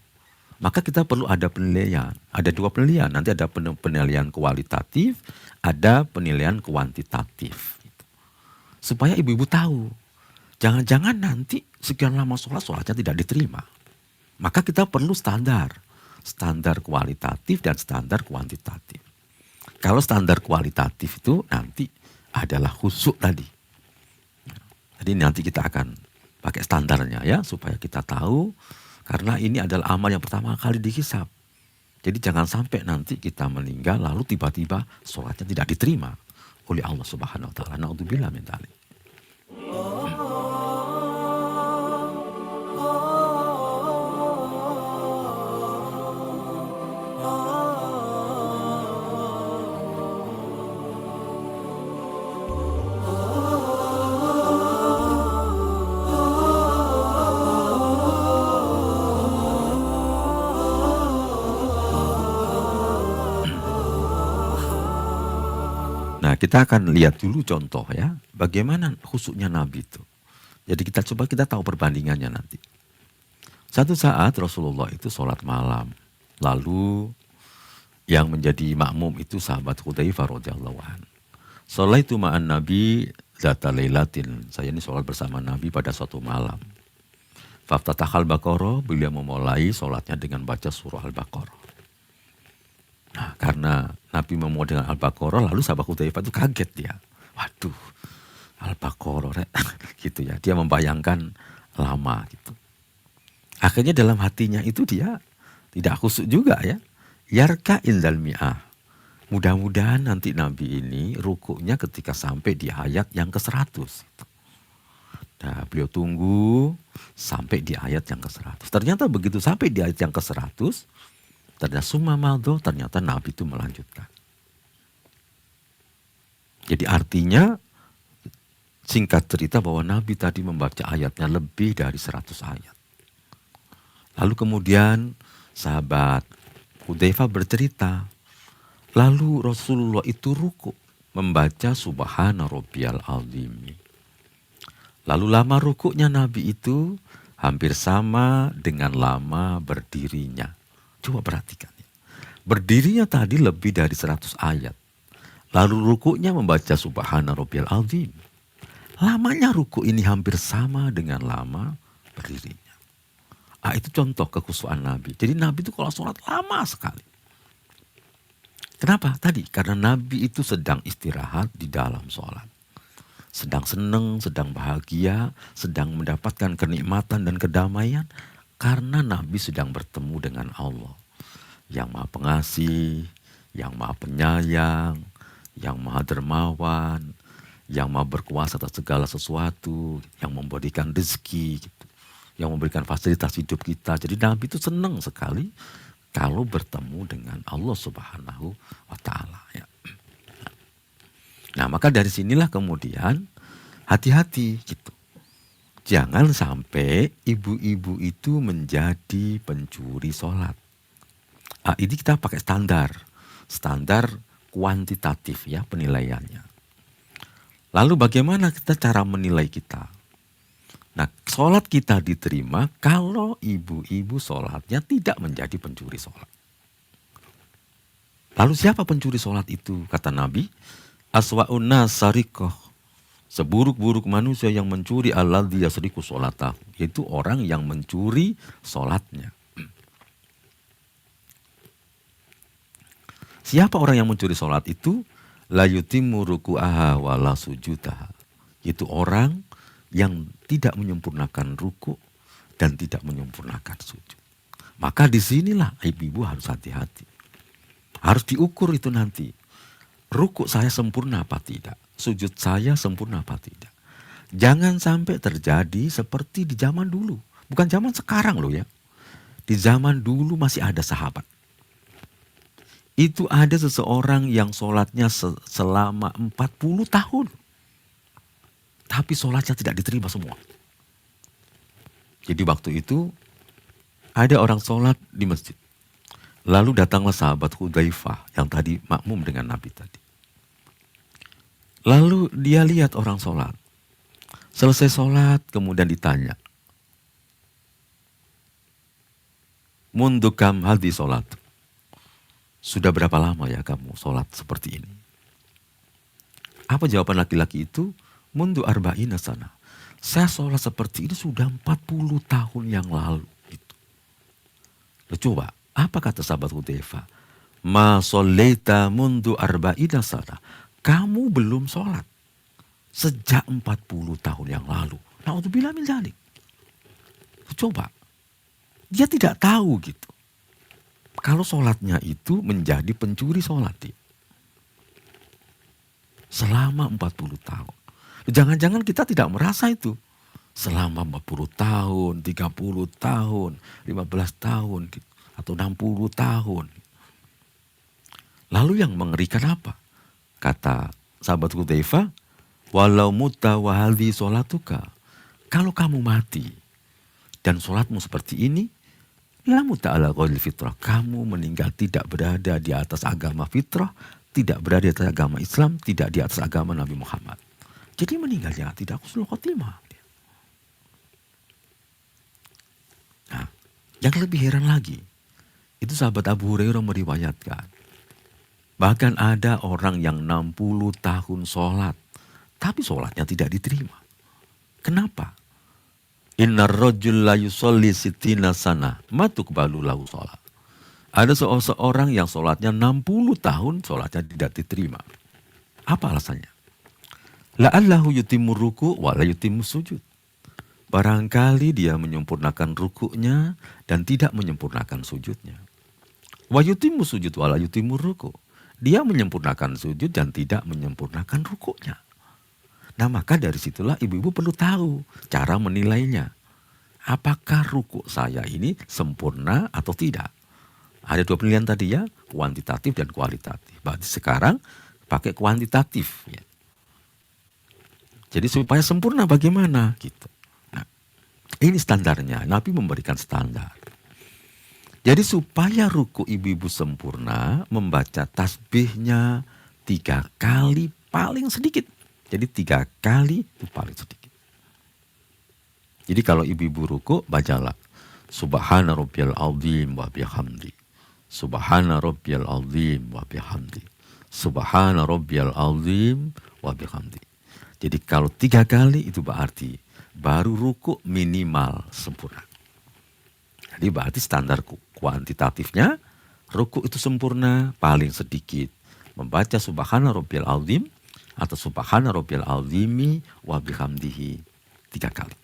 Maka kita perlu ada penilaian. Ada dua penilaian. Nanti ada penilaian kualitatif, ada penilaian kuantitatif. Supaya ibu-ibu tahu. Jangan-jangan nanti sekian lama sholatnya tidak diterima. Maka kita perlu standar. Standar kualitatif dan standar kuantitatif. Kalau standar kualitatif itu nanti adalah khusyuk tadi. Jadi nanti kita akan pakai standarnya ya, supaya kita tahu, karena ini adalah amal yang pertama kali dihisab. Jadi jangan sampai nanti kita meninggal lalu tiba-tiba sholatnya tidak diterima oleh Allah Subhanahu wa ta'ala. Na'udzubillah min dzalik. Nah, kita akan lihat dulu contoh ya, bagaimana khusyuknya Nabi itu. Jadi kita tahu perbandingannya nanti. Satu saat Rasulullah itu sholat malam. Lalu yang menjadi makmum itu sahabat Hudzaifah radhiyallahu anhu. Sholaitu ma'an Nabi zata lailatin. Saya ini sholat bersama Nabi pada suatu malam. Faftatahal Baqarah, beliau memulai sholatnya dengan baca surah Al-Baqarah. Nah, karena Nabi memulai dengan Al-Baqarah, lalu sahabat Hudzaifah itu kaget dia. Waduh, Al-Baqarah gitu ya. Dia membayangkan lama gitu. Akhirnya dalam hatinya itu dia tidak khusyuk juga ya. Yarka indal mi'ah. Mudah-mudahan nanti Nabi ini rukuknya ketika sampai di ayat yang ke-100. Nah, beliau tunggu sampai di ayat yang ke-100. Ternyata begitu sampai di ayat yang ke-100, ternyata summa madho, ternyata Nabi itu melanjutkan. Jadi artinya singkat cerita bahwa Nabi tadi membaca ayatnya lebih dari 100 ayat. Lalu kemudian sahabat Hudzaifah bercerita, lalu Rasulullah itu rukuk membaca Subhana Rabbiyal Azim. Lalu lama rukuknya Nabi itu hampir sama dengan lama berdirinya. Coba perhatikan ya. Berdirinya tadi lebih dari 100 ayat. Lalu rukuknya membaca Subhana Rabbiyal Azim. Lamanya rukuk ini hampir sama dengan lama berdirinya. Itu contoh kekhusyuan Nabi. Jadi Nabi itu kalau sholat lama sekali. Kenapa? Tadi karena Nabi itu sedang istirahat di dalam sholat. Sedang senang, sedang bahagia, sedang mendapatkan kenikmatan dan kedamaian. Karena Nabi sedang bertemu dengan Allah. Yang Maha Pengasih, yang Maha Penyayang, yang Maha Dermawan, yang Maha Berkuasa atas segala sesuatu, yang memberikan rezeki, gitu, yang memberikan fasilitas hidup kita. Jadi Nabi itu senang sekali kalau bertemu dengan Allah Subhanahu wa Ta'ala. Ya. Nah, maka dari sinilah kemudian hati-hati gitu. Jangan sampai ibu-ibu itu menjadi pencuri sholat. Ini kita pakai standar kuantitatif ya penilaiannya. Lalu bagaimana kita cara menilai kita? Nah, sholat kita diterima kalau ibu-ibu sholatnya tidak menjadi pencuri sholat. Lalu siapa pencuri sholat itu? Kata Nabi, aswa'un nas sarikoh. Seburuk-buruk manusia yang mencuri alladzi yasriku sholatahu. Yaitu orang yang mencuri sholatnya. Siapa orang yang mencuri sholat itu? La yutimmu ruku'aha wa la sujudaha. Itu orang yang tidak menyempurnakan ruku dan tidak menyempurnakan sujud. Maka disinilah ibu-ibu harus hati-hati. Harus diukur itu nanti. Ruku saya sempurna apa tidak? Sujud saya sempurna apa tidak? Jangan sampai terjadi seperti di zaman dulu. Bukan zaman sekarang loh ya. Di zaman dulu masih ada sahabat. Itu ada seseorang yang sholatnya selama 40 tahun. Tapi sholatnya tidak diterima semua. Jadi waktu itu ada orang sholat di masjid. Lalu datanglah sahabat Hudzaifah yang tadi makmum dengan Nabi tadi. Lalu dia lihat orang sholat. Selesai sholat kemudian ditanya. Mundu kam hadhi sholat. Sudah berapa lama ya kamu sholat seperti ini? Apa jawaban laki-laki itu? Mundu arba'ina sana. Saya sholat seperti ini sudah 40 tahun yang lalu. Gitu. Coba, apa kata sahabat Hudzaifah? Ma sholaita mundu arba'ina sana. Kamu belum sholat sejak 40 tahun yang lalu. Na'udzubillah min dzalik. Coba, dia tidak tahu gitu. Kalau sholatnya itu menjadi pencuri sholat. Selama 40 tahun. Jangan-jangan kita tidak merasa itu. Selama 40 tahun, 30 tahun, 15 tahun, atau 60 tahun. Lalu yang mengerikan apa? Kata sahabat Hudzaifah, walau mutta wa hadhi sholatuka. Kalau kamu mati dan sholatmu seperti ini, la mutta ala ghairil fitrah. Kamu meninggal tidak berada di atas agama fitrah, tidak berada di atas agama Islam, tidak di atas agama Nabi Muhammad. Jadi meninggalnya tidak husnul khotimah. Nah, yang lebih heran lagi, itu sahabat Abu Hurairah meriwayatkan. Bahkan ada orang yang 60 tahun sholat, tapi sholatnya tidak diterima. Kenapa? Innar rajul la yusolli sittina sana, matukbalu lahu sholat. Ada seorang yang sholatnya 60 tahun, sholatnya tidak diterima. Apa alasannya? La'allahu yutimmu ruku' wa la yutimmu sujud. Barangkali dia menyempurnakan rukuknya dan tidak menyempurnakan sujudnya. Wa yutimmu sujud wa la yutimmu ruku'. Dia menyempurnakan sujud dan tidak menyempurnakan rukuknya. Nah maka dari situlah ibu-ibu perlu tahu cara menilainya. Apakah rukuk saya ini sempurna atau tidak? Ada dua penilaian tadi ya, kuantitatif dan kualitatif. Berarti sekarang pakai kuantitatif. Ya. Jadi supaya sempurna bagaimana? Gitu. Nah, ini standarnya, Nabi memberikan standar. Jadi supaya ruku ibu-ibu sempurna, membaca tasbihnya 3 kali paling sedikit. Jadi 3 kali itu paling sedikit. Jadi kalau ibu-ibu ruku, bacalah Subhana rabbiyal azim wa bihamdi. Subhana rabbiyal azim wa bihamdi. Subhana rabbiyal azim wa bihamdi. Jadi kalau 3 kali itu berarti baru ruku minimal sempurna. Jadi berarti standar kuantitatifnya ruku itu sempurna paling sedikit membaca Subhana rabbiyal azim atau Subhana rabbiyal azimi wa bihamdihi 3 kali.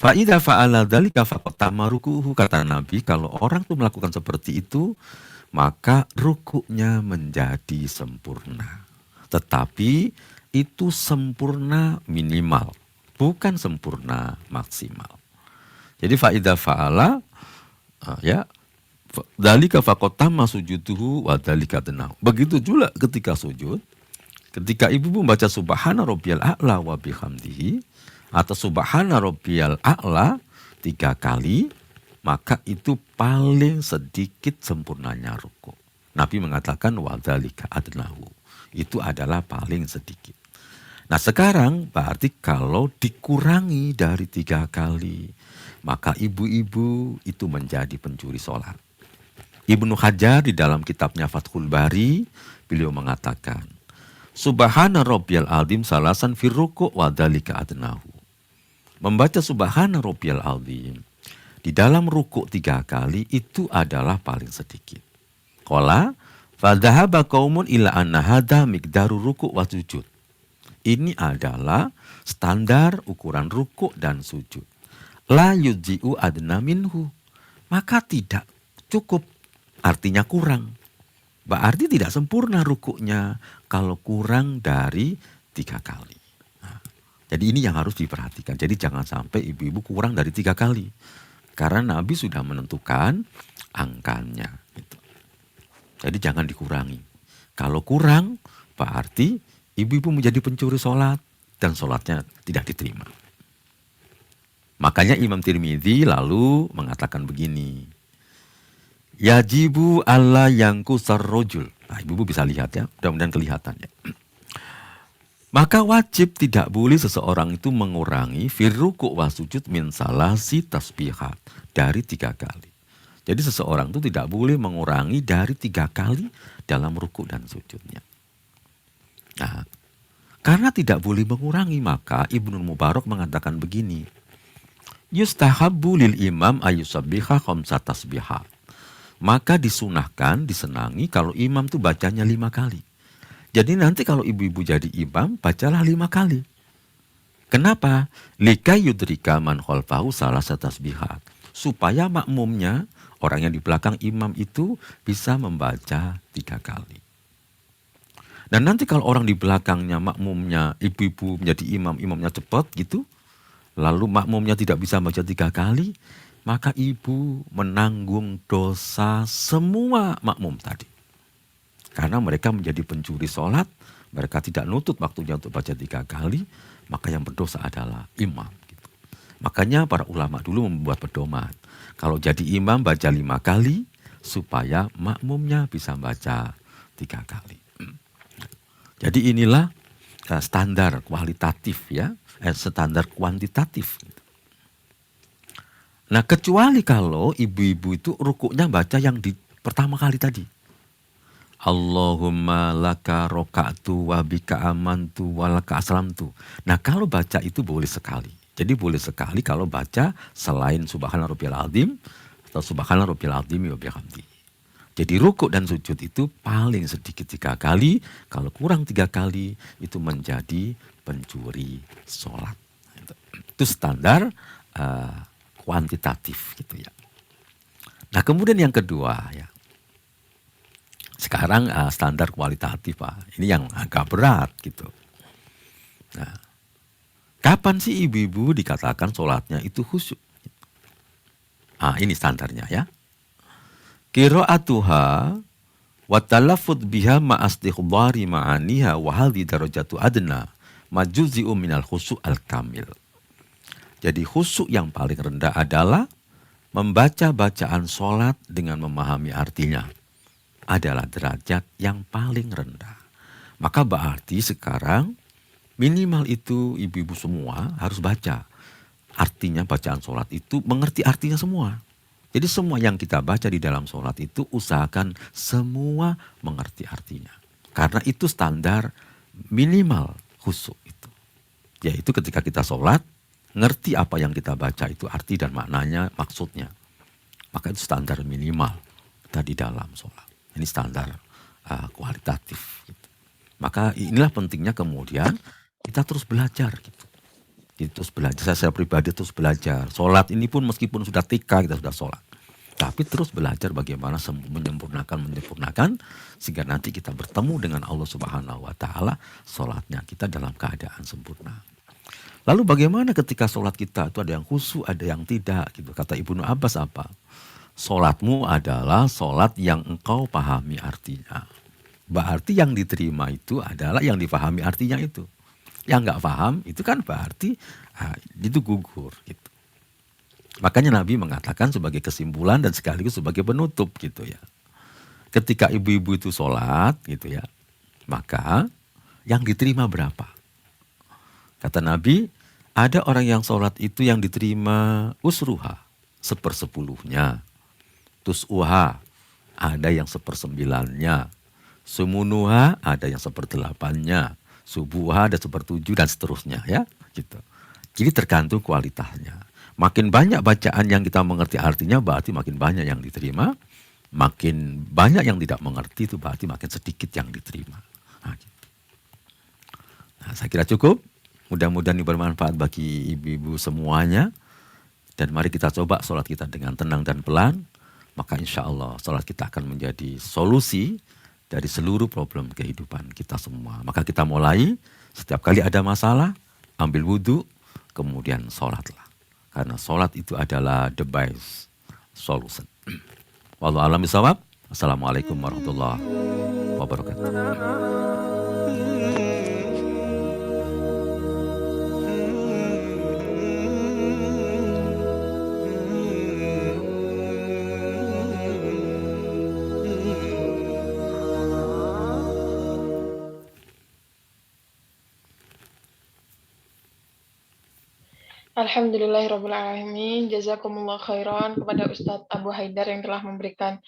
Fa'idha fa'ala dzalika faqad tamma ruku'uhu, kata Nabi, kalau orang tuh melakukan seperti itu, maka rukuknya menjadi sempurna. Tetapi itu sempurna minimal, bukan sempurna maksimal. Jadi fa'idha fa'ala ya dzalika faqad tamma sujuduhu wa dzalika tanahu. Begitu juga ketika sujud, ketika ibu membaca subhana rabbiyal a'la wa bihamdihi atau subhana rabbiyal a'la 3 kali, maka itu paling sedikit sempurnanya ruku. Nabi mengatakan wa dzalika adnahu. Itu adalah paling sedikit. Nah sekarang berarti kalau dikurangi dari 3 kali, maka ibu-ibu itu menjadi pencuri sholat. Ibnu Hajar di dalam kitabnya Fathul Bari, beliau mengatakan, Subhana rabbiyal azim salasan fir ruku' wa dzalika adnahu. Membaca Subhana rabbiyal azim di dalam ruku' 3 kali itu adalah paling sedikit. Qala fa dhahaba qaumun ila anna hadza miqdaru ruku' wa sujud. Ini adalah standar ukuran ruku' dan sujud. La yuji'u adna minhu. Maka tidak cukup, artinya kurang. Berarti tidak sempurna rukuknya kalau kurang dari 3 kali. Jadi ini yang harus diperhatikan. Jadi jangan sampai ibu-ibu kurang dari 3 kali. Karena Nabi sudah menentukan angkanya. Gitu. Jadi jangan dikurangi. Kalau kurang berarti ibu-ibu menjadi pencuri sholat dan sholatnya tidak diterima. Makanya Imam Tirmidzi lalu mengatakan begini. Yajibu alla yangkusar rojul. Nah ibu-ibu bisa lihat ya. Mudah-mudahan kelihatan ya. Maka wajib tidak boleh seseorang itu mengurangi firruku wa sujud min salasi tasbihat dari 3 kali. Jadi seseorang itu tidak boleh mengurangi dari 3 kali dalam ruku dan sujudnya. Nah, karena tidak boleh mengurangi maka Ibnu Mubarak mengatakan begini. Yustahabbu lil imam ayyusabbiha khamsa tasbihat. Maka disunahkan, disenangi kalau imam itu bacanya 5 kali. Jadi nanti kalau ibu-ibu jadi imam, bacalah 5 kali. Kenapa? Lika yudrika man khalfahu salasa tasbihat. Supaya makmumnya, orang yang di belakang imam itu bisa membaca 3 kali. Dan nanti kalau orang di belakangnya, makmumnya, ibu-ibu menjadi imam, imamnya cepat gitu, lalu makmumnya tidak bisa baca 3 kali, maka ibu menanggung dosa semua makmum tadi. Karena mereka menjadi pencuri sholat, mereka tidak nutut waktunya untuk baca 3 kali, maka yang berdosa adalah imam. Gitu. Makanya para ulama dulu membuat pedoman. Kalau jadi imam baca 5 kali, supaya makmumnya bisa baca 3 kali. Jadi inilah standar kualitatif ya, standar kuantitatif. Nah kecuali kalau ibu-ibu itu rukuknya baca yang di pertama kali tadi. Allahumma laka roka'tu wa bika amantu wa laka aslamtu. Nah kalau baca itu boleh sekali. Jadi boleh sekali kalau baca selain Subhana rabbiyal azim atau Subhana rabbiyal azim wa bihamdi. Jadi rukuk dan sujud itu paling sedikit 3 kali, kalau kurang 3 kali itu menjadi pencuri sholat. Itu standar kuantitatif gitu ya. Nah kemudian yang kedua ya, sekarang standar kualitatif Pak, ini yang agak berat gitu. Nah, kapan sih ibu-ibu dikatakan sholatnya itu khusyuk? Ini standarnya ya. Qira'atuha wa talaffuz biha ma'astikhdari ma'aniha wa hadhi darajatu adna majuzi'u minal khusyuk al-kamil. Jadi khusyuk yang paling rendah adalah membaca bacaan sholat dengan memahami artinya. Adalah derajat yang paling rendah. Maka berarti sekarang minimal itu ibu-ibu semua harus baca. Artinya bacaan sholat itu mengerti artinya semua. Jadi semua yang kita baca di dalam sholat itu usahakan semua mengerti artinya. Karena itu standar minimal khusyuk itu. Yaitu ketika kita sholat, ngerti apa yang kita baca itu arti dan maknanya, maksudnya. Maka itu standar minimal kita di dalam sholat. Ini standar kualitatif. Gitu. Maka inilah pentingnya kemudian kita terus belajar gitu. Terus belajar, saya pribadi terus belajar. Sholat ini pun meskipun sudah TK kita sudah sholat. Tapi terus belajar bagaimana menyempurnakan sehingga nanti kita bertemu dengan Allah Subhanahu wa taala, sholatnya kita dalam keadaan sempurna. Lalu bagaimana ketika sholat kita itu ada yang khusyuk, ada yang tidak gitu. Kata Ibnu Abbas apa? Sholatmu adalah sholat yang engkau pahami artinya. Berarti yang diterima itu adalah yang dipahami artinya itu. Yang nggak paham itu kan berarti itu gugur gitu. Makanya Nabi mengatakan sebagai kesimpulan dan sekaligus sebagai penutup gitu ya. Ketika ibu-ibu itu sholat gitu ya, maka yang diterima berapa? Kata Nabi, ada orang yang sholat itu yang diterima usruha, 1/10-nya. Tus'uha, ada yang 1/9-nya. Sumunuha, ada yang 1/8-nya. Subuha ada 1/7 dan seterusnya ya gitu. Jadi tergantung kualitasnya. Makin banyak bacaan yang kita mengerti artinya berarti makin banyak yang diterima. Makin banyak yang tidak mengerti itu berarti makin sedikit yang diterima. Gitu. Nah, saya kira cukup. Mudah-mudahan ini bermanfaat bagi ibu-ibu semuanya. Dan mari kita coba sholat kita dengan tenang dan pelan. Maka insya Allah sholat kita akan menjadi solusi dari seluruh problem kehidupan kita semua. Maka kita mulai, setiap kali ada masalah, ambil wudhu, kemudian sholatlah. Karena sholat itu adalah the best solution. Wallahu a'lam bishawab. Assalamualaikum warahmatullahi wabarakatuh. Alhamdulillahirrabbilalamin. Jazakumullah khairan kepada Ustadz Abu Haidar yang telah memberikan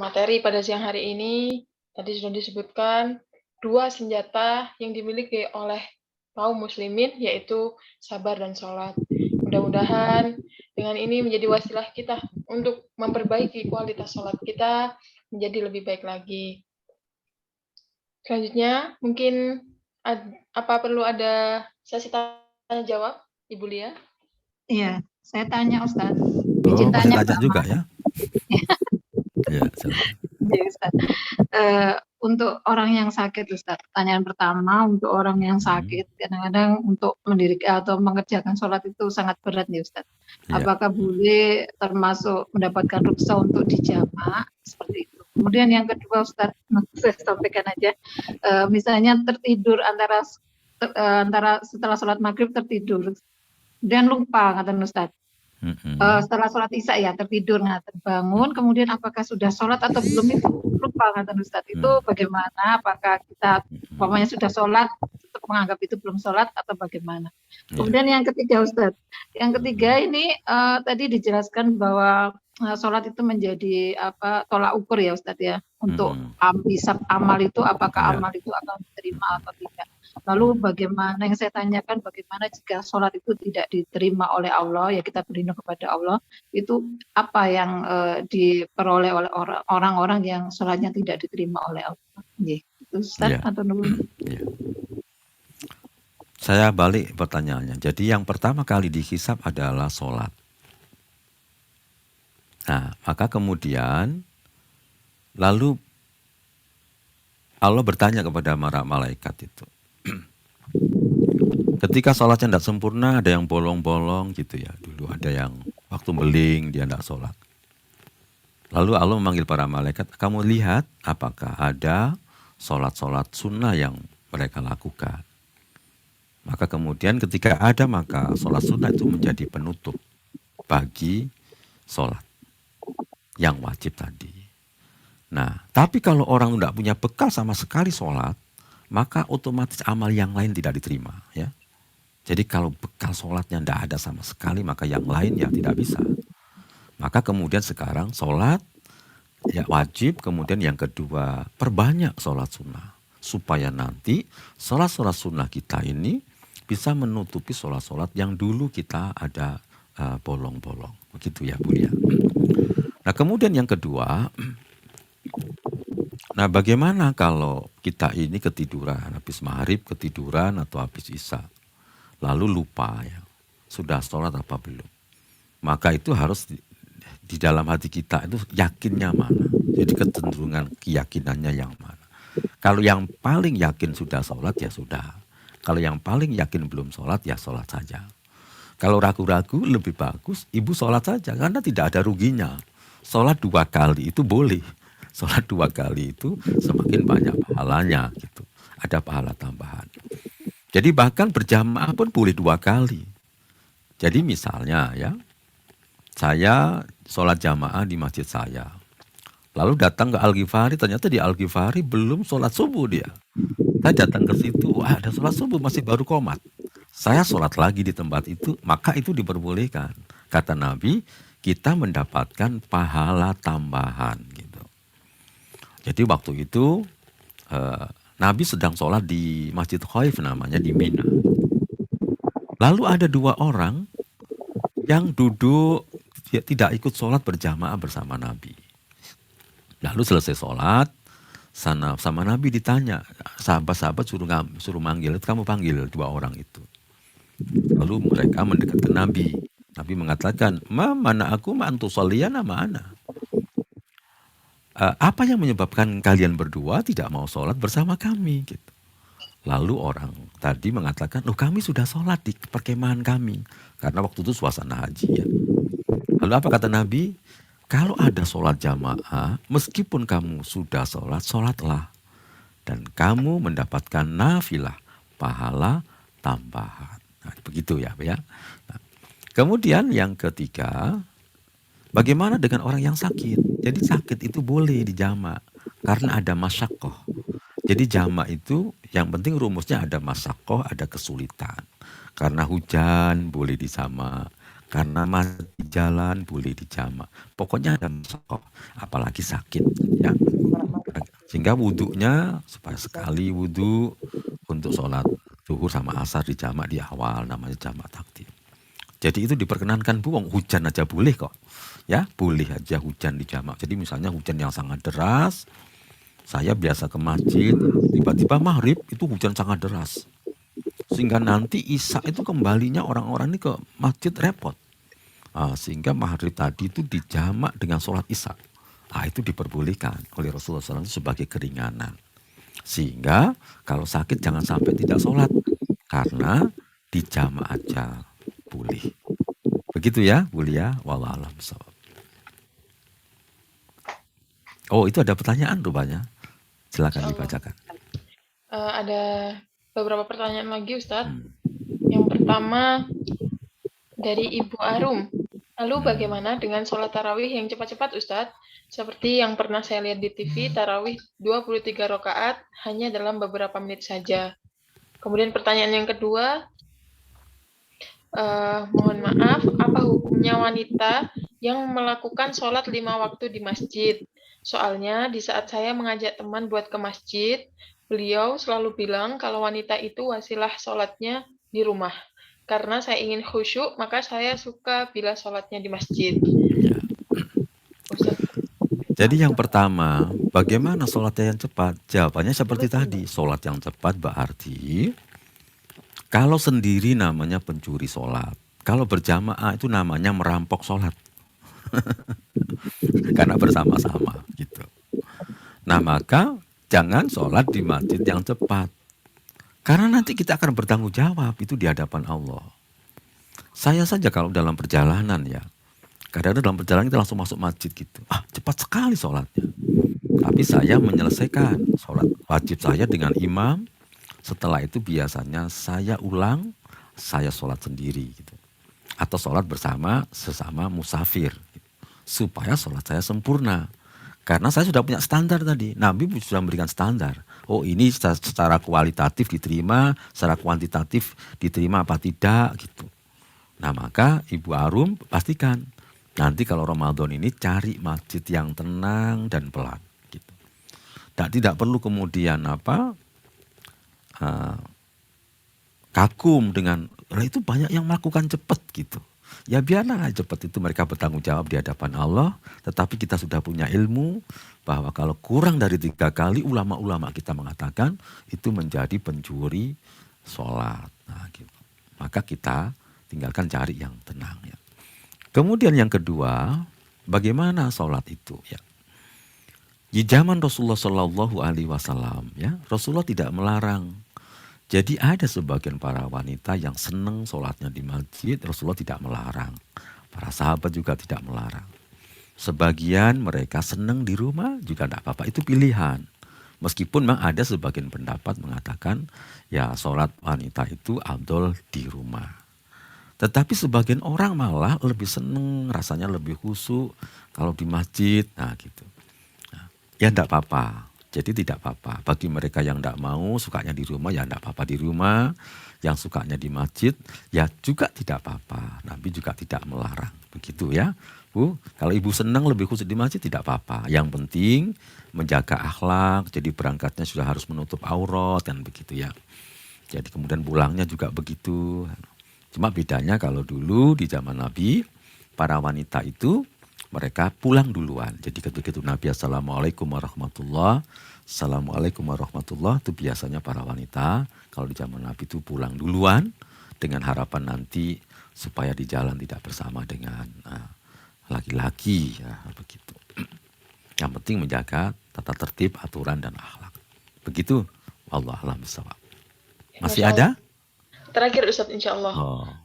materi pada siang hari ini. Tadi sudah disebutkan 2 senjata yang dimiliki oleh kaum muslimin, yaitu sabar dan sholat. Mudah-mudahan dengan ini menjadi wasilah kita untuk memperbaiki kualitas sholat kita menjadi lebih baik lagi. Selanjutnya, mungkin perlu ada sesi tanya jawab, Ibu Lia? Iya, saya tanya Ustadz. Masih tanya juga ya? Iya, ya, Ustadz. Untuk orang yang sakit, Ustadz. Pertanyaan pertama, untuk orang yang sakit, kadang-kadang untuk mendirikan atau mengerjakan sholat itu sangat berat nih, Ustadz. Ya. Apakah boleh termasuk mendapatkan rukhsah untuk dijamak seperti itu? Kemudian yang kedua, Ustadz, saya sampaikan aja. Misalnya tertidur antara setelah sholat maghrib tertidur. Dan lupa, kata Ustadz. Setelah sholat isya ya tertidur, terbangun, kemudian apakah sudah sholat atau belum itu lupa, kata Ustadz. Itu bagaimana? Apakah kita umpamanya sudah sholat tetap menganggap itu belum sholat atau bagaimana? Kemudian yang ketiga, Ustadz, yang ketiga ini tadi dijelaskan bahwa sholat itu menjadi tolak ukur ya Ustadz ya, untuk hisab amal itu apakah amal itu akan diterima atau tidak. Lalu bagaimana yang saya tanyakan, bagaimana jika sholat itu tidak diterima oleh Allah, ya kita berlindung kepada Allah, itu apa yang diperoleh oleh orang-orang yang sholatnya tidak diterima oleh Allah? Itu Ustaz, Ya, atau nuwun. ya. Saya balik pertanyaannya. Jadi yang pertama kali dihisab adalah sholat. Nah, maka kemudian lalu Allah bertanya kepada para malaikat itu. Ketika sholatnya tidak sempurna, ada yang bolong-bolong gitu ya. Dulu ada yang waktu beling dia tidak sholat. Lalu Allah memanggil para malaikat, kamu lihat apakah ada sholat-sholat sunnah yang mereka lakukan. Maka kemudian ketika ada, maka sholat sunnah itu menjadi penutup bagi sholat yang wajib tadi. Nah, tapi kalau orang tidak punya bekal sama sekali sholat, maka otomatis amal yang lain tidak diterima. Ya. Jadi kalau bekal sholatnya tidak ada sama sekali, maka yang lain ya tidak bisa. Maka kemudian sekarang sholat ya wajib, kemudian yang kedua perbanyak sholat sunnah. Supaya nanti sholat-sholat sunnah kita ini bisa menutupi sholat-sholat yang dulu kita ada bolong-bolong. Begitu ya Bu ya. Nah kemudian yang kedua, nah bagaimana kalau kita ini ketiduran, habis maghrib ketiduran atau habis isya, lalu lupa ya, sudah sholat apa belum. Maka itu harus di dalam hati kita itu yakinnya mana. Jadi kecenderungan keyakinannya yang mana. Kalau yang paling yakin sudah sholat ya sudah. Kalau yang paling yakin belum sholat ya sholat saja. Kalau ragu-ragu lebih bagus ibu sholat saja karena tidak ada ruginya. Sholat 2 kali itu boleh. Sholat 2 kali itu semakin banyak pahalanya gitu. Ada pahala tambahan. Jadi bahkan berjamaah pun boleh 2 kali. Jadi misalnya ya, saya sholat jamaah di masjid saya. Lalu datang ke Al-Ghifari, ternyata di Al-Ghifari belum sholat subuh dia. Saya datang ke situ, wah ada sholat subuh masih baru qomat. Saya sholat lagi di tempat itu, maka itu diperbolehkan. Kata Nabi, kita mendapatkan pahala tambahan gitu. Jadi waktu itu Nabi sedang sholat di Masjid Khaif namanya di Mina. Lalu ada 2 orang yang duduk tidak ikut sholat berjamaah bersama Nabi. Lalu selesai sholat, sama Nabi ditanya, sahabat-sahabat suruh manggil, kamu panggil 2 orang itu. Lalu mereka mendekat ke Nabi. Nabi mengatakan, mana aku ma'antu sholiyana ma'ana. Apa yang menyebabkan kalian berdua tidak mau sholat bersama kami? Gitu. Lalu orang tadi mengatakan, kami sudah sholat di perkemahan kami. Karena waktu itu suasana haji ya. Lalu apa kata Nabi? Kalau ada sholat jamaah, meskipun kamu sudah sholat, sholatlah. Dan kamu mendapatkan nafilah, pahala tambahan. Nah, begitu ya. Nah, kemudian yang ketiga, bagaimana dengan orang yang sakit? Jadi sakit itu boleh dijamak karena ada masyakoh. Jadi jamak itu yang penting rumusnya ada masyakoh, ada kesulitan. Karena hujan boleh dijamak. Karena mati jalan boleh dijamak. Pokoknya ada masyakoh, apalagi sakit. Ya. Sehingga wudhunya supaya sekali wudhu untuk sholat zuhur sama asar dijamak di awal, namanya jamak takdim. Jadi itu diperkenankan Bu, hujan aja boleh kok. Ya, boleh aja hujan dijamak. Jadi misalnya hujan yang sangat deras, saya biasa ke masjid, tiba-tiba maghrib itu hujan sangat deras. Sehingga nanti isya itu kembalinya orang-orang ini ke masjid repot. Sehingga maghrib tadi itu dijamak dengan sholat isya. Itu diperbolehkan oleh Rasulullah SAW sebagai keringanan. Sehingga kalau sakit jangan sampai tidak sholat. Karena dijamak aja boleh. Begitu ya, Bulia. Wallahu a'lam bishawab. Itu ada pertanyaan rupanya. Silakan dibacakan. Ada beberapa pertanyaan lagi, Ustadz. Yang pertama dari Ibu Arum. Lalu bagaimana dengan sholat tarawih yang cepat-cepat, Ustadz? Seperti yang pernah saya lihat di TV, tarawih 23 rakaat hanya dalam beberapa menit saja. Kemudian pertanyaan yang kedua, mohon maaf, apa hukumnya wanita yang melakukan sholat 5 waktu di masjid? Soalnya di saat saya mengajak teman buat ke masjid, beliau selalu bilang kalau wanita itu wasilah sholatnya di rumah. Karena saya ingin khusyuk, maka saya suka bila sholatnya di masjid. Ya. Ustaz. Jadi yang pertama, bagaimana sholatnya yang cepat? Jawabannya seperti Betul, tadi, sholat yang cepat berarti kalau sendiri namanya pencuri sholat. Kalau berjamaah itu namanya merampok sholat. Karena bersama-sama gitu. Nah maka jangan sholat di masjid yang cepat. Karena nanti kita akan bertanggung jawab itu di hadapan Allah. Saya saja kalau dalam perjalanan ya, kadang-kadang dalam perjalanan kita langsung masuk masjid gitu. Cepat sekali sholatnya. Tapi saya menyelesaikan sholat wajib saya dengan imam. Setelah itu biasanya saya ulang, saya sholat sendiri gitu. Atau sholat bersama sesama musafir. Gitu. Supaya sholat saya sempurna. Karena saya sudah punya standar tadi. Nabi sudah memberikan standar. Oh ini secara kualitatif diterima, secara kuantitatif diterima apa tidak gitu. Nah maka Ibu Arum pastikan. Nanti kalau Ramadan ini cari masjid yang tenang dan pelan. Gitu. Dan tidak perlu kemudian kagum dengan itu banyak yang melakukan cepat gitu. Ya biarlah cepat itu mereka bertanggung jawab di hadapan Allah. Tetapi kita sudah punya ilmu bahwa kalau kurang dari 3 kali ulama-ulama kita mengatakan itu menjadi pencuri sholat. Nah, gitu. Maka kita tinggalkan cari yang tenang ya. Kemudian yang kedua, bagaimana sholat itu ya? Di zaman Rasulullah Shallallahu Alaihi Wasallam ya, Rasulullah tidak melarang. Jadi ada sebagian para wanita yang senang sholatnya di masjid, Rasulullah tidak melarang. Para sahabat juga tidak melarang. Sebagian mereka senang di rumah juga tidak apa-apa, itu pilihan. Meskipun memang ada sebagian pendapat mengatakan ya sholat wanita itu afdol di rumah. Tetapi sebagian orang malah lebih senang, rasanya lebih khusyuk kalau di masjid, nah gitu. Nah, ya tidak apa-apa. Jadi tidak apa-apa. Bagi mereka yang tidak mau, sukanya di rumah, ya tidak apa-apa di rumah. Yang sukanya di masjid, ya juga tidak apa-apa. Nabi juga tidak melarang. Begitu ya. Bu, kalau ibu senang lebih khusyuk di masjid, tidak apa-apa. Yang penting menjaga akhlak, jadi berangkatnya sudah harus menutup aurat, dan begitu ya. Jadi kemudian pulangnya juga begitu. Cuma bedanya kalau dulu di zaman Nabi, para wanita itu, mereka pulang duluan. Jadi ketika itu Nabi Assalamualaikum warahmatullah, Assalamualaikum warahmatullah, itu biasanya para wanita kalau di zaman Nabi itu pulang duluan dengan harapan nanti supaya di jalan tidak bersama dengan laki-laki ya begitu. Yang penting menjaga tata tertib, aturan dan akhlak. Begitu. Wallahu a'lam bishawab. Masih ada? Terakhir Ustadz insyaallah.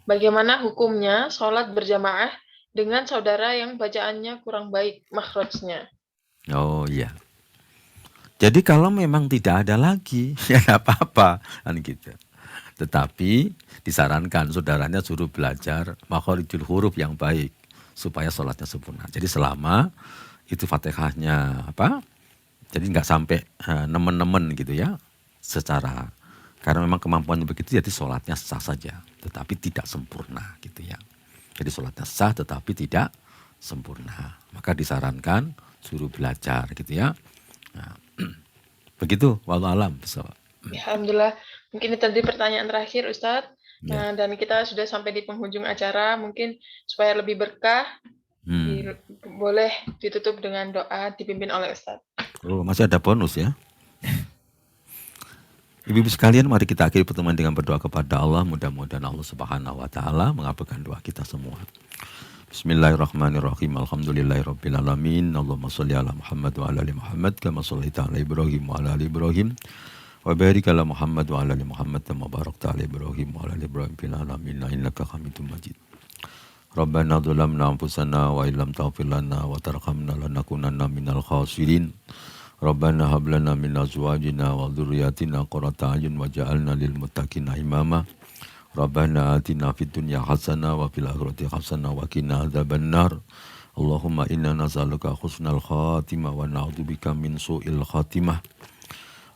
Bagaimana hukumnya sholat berjamaah dengan saudara yang bacaannya kurang baik makhrajnya? Oh iya. Jadi kalau memang tidak ada lagi, ya nggak apa-apa, kan gitu. Tetapi disarankan saudaranya suruh belajar makharijul huruf yang baik supaya sholatnya sempurna. Jadi selama itu Fatihahnya jadi nggak sampai nemen-nemen gitu ya, secara karena memang kemampuannya begitu, jadi sholatnya sah saja, tetapi tidak sempurna gitu ya. Jadi sholatnya sah tetapi tidak sempurna. Maka disarankan suruh belajar gitu ya. Nah, begitu, wallahu alam. Alhamdulillah. Mungkin ini tadi pertanyaan terakhir Ustadz. Ya. Dan kita sudah sampai di penghujung acara. Mungkin supaya lebih berkah, boleh ditutup dengan doa dipimpin oleh Ustadz. Oh, masih ada bonus ya. Ibu-ibu sekalian, mari kita akhiri pertemuan dengan berdoa kepada Allah. Mudah-mudahan Allah Subhanahu wa taala mengabulkan doa kita semua. Bismillahirrahmanirrahim. Alhamdulillahirabbil alamin. Allahumma shalli ala Muhammad wa ala ali Muhammad kama shallaita ala Ibrahim wa ala ali Ibrahim. Wa barik ala Muhammad wa ala ali Muhammad kama barakta ala Ibrahim wa ala ali Ibrahim fil alamin innaka Hamidum Majid. Rabbana dzalamna anfusana wa illam taghfir lana wa tarhamna lanakunanna minal khasirin. Rabbana hab lana min azwajina wa dzurriyyatina qurrata a'yun waj'alna lil muttaqina imama. Rabbana atina fid dunya hasanah wa fil akhirati hasanah wa qina adzabannar. Allahumma inna nas'aluka husnal khatimah wa na'udzubika min su'il khatimah.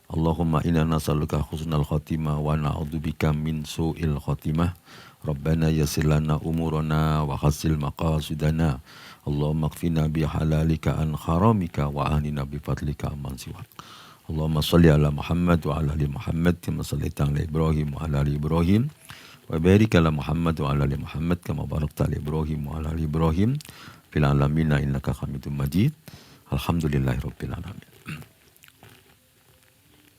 Allahumma inna nas'aluka husnal khatimah wa na'udzubika min su'il khatimah. Rabbana yassir lana umurana wa hassil maqasidana. Allahumma kfina bihalalika an haramika wa ahnina bifadlika amman siwak. Allahumma salli ala Muhammad wa ala ali Muhammad kama sallaita ala Ibrahim wa ala ali Ibrahim wa barik ala Muhammad wa ala ali Muhammad kama barakta ala Ibrahim wa ala ali Ibrahim fil alamin innaka Hamidum Majid. Alhamdulillahirabbil alamin.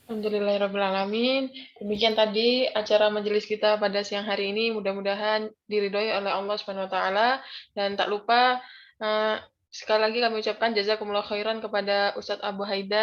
Alhamdulillahirrahmanirrahim. Demikian tadi acara majelis kita pada siang hari ini. Mudah-mudahan diridhoi oleh Allah Subhanahu wa taala, dan tak lupa sekali lagi kami ucapkan jazakumullah khairan kepada Ustadz Abu Haidar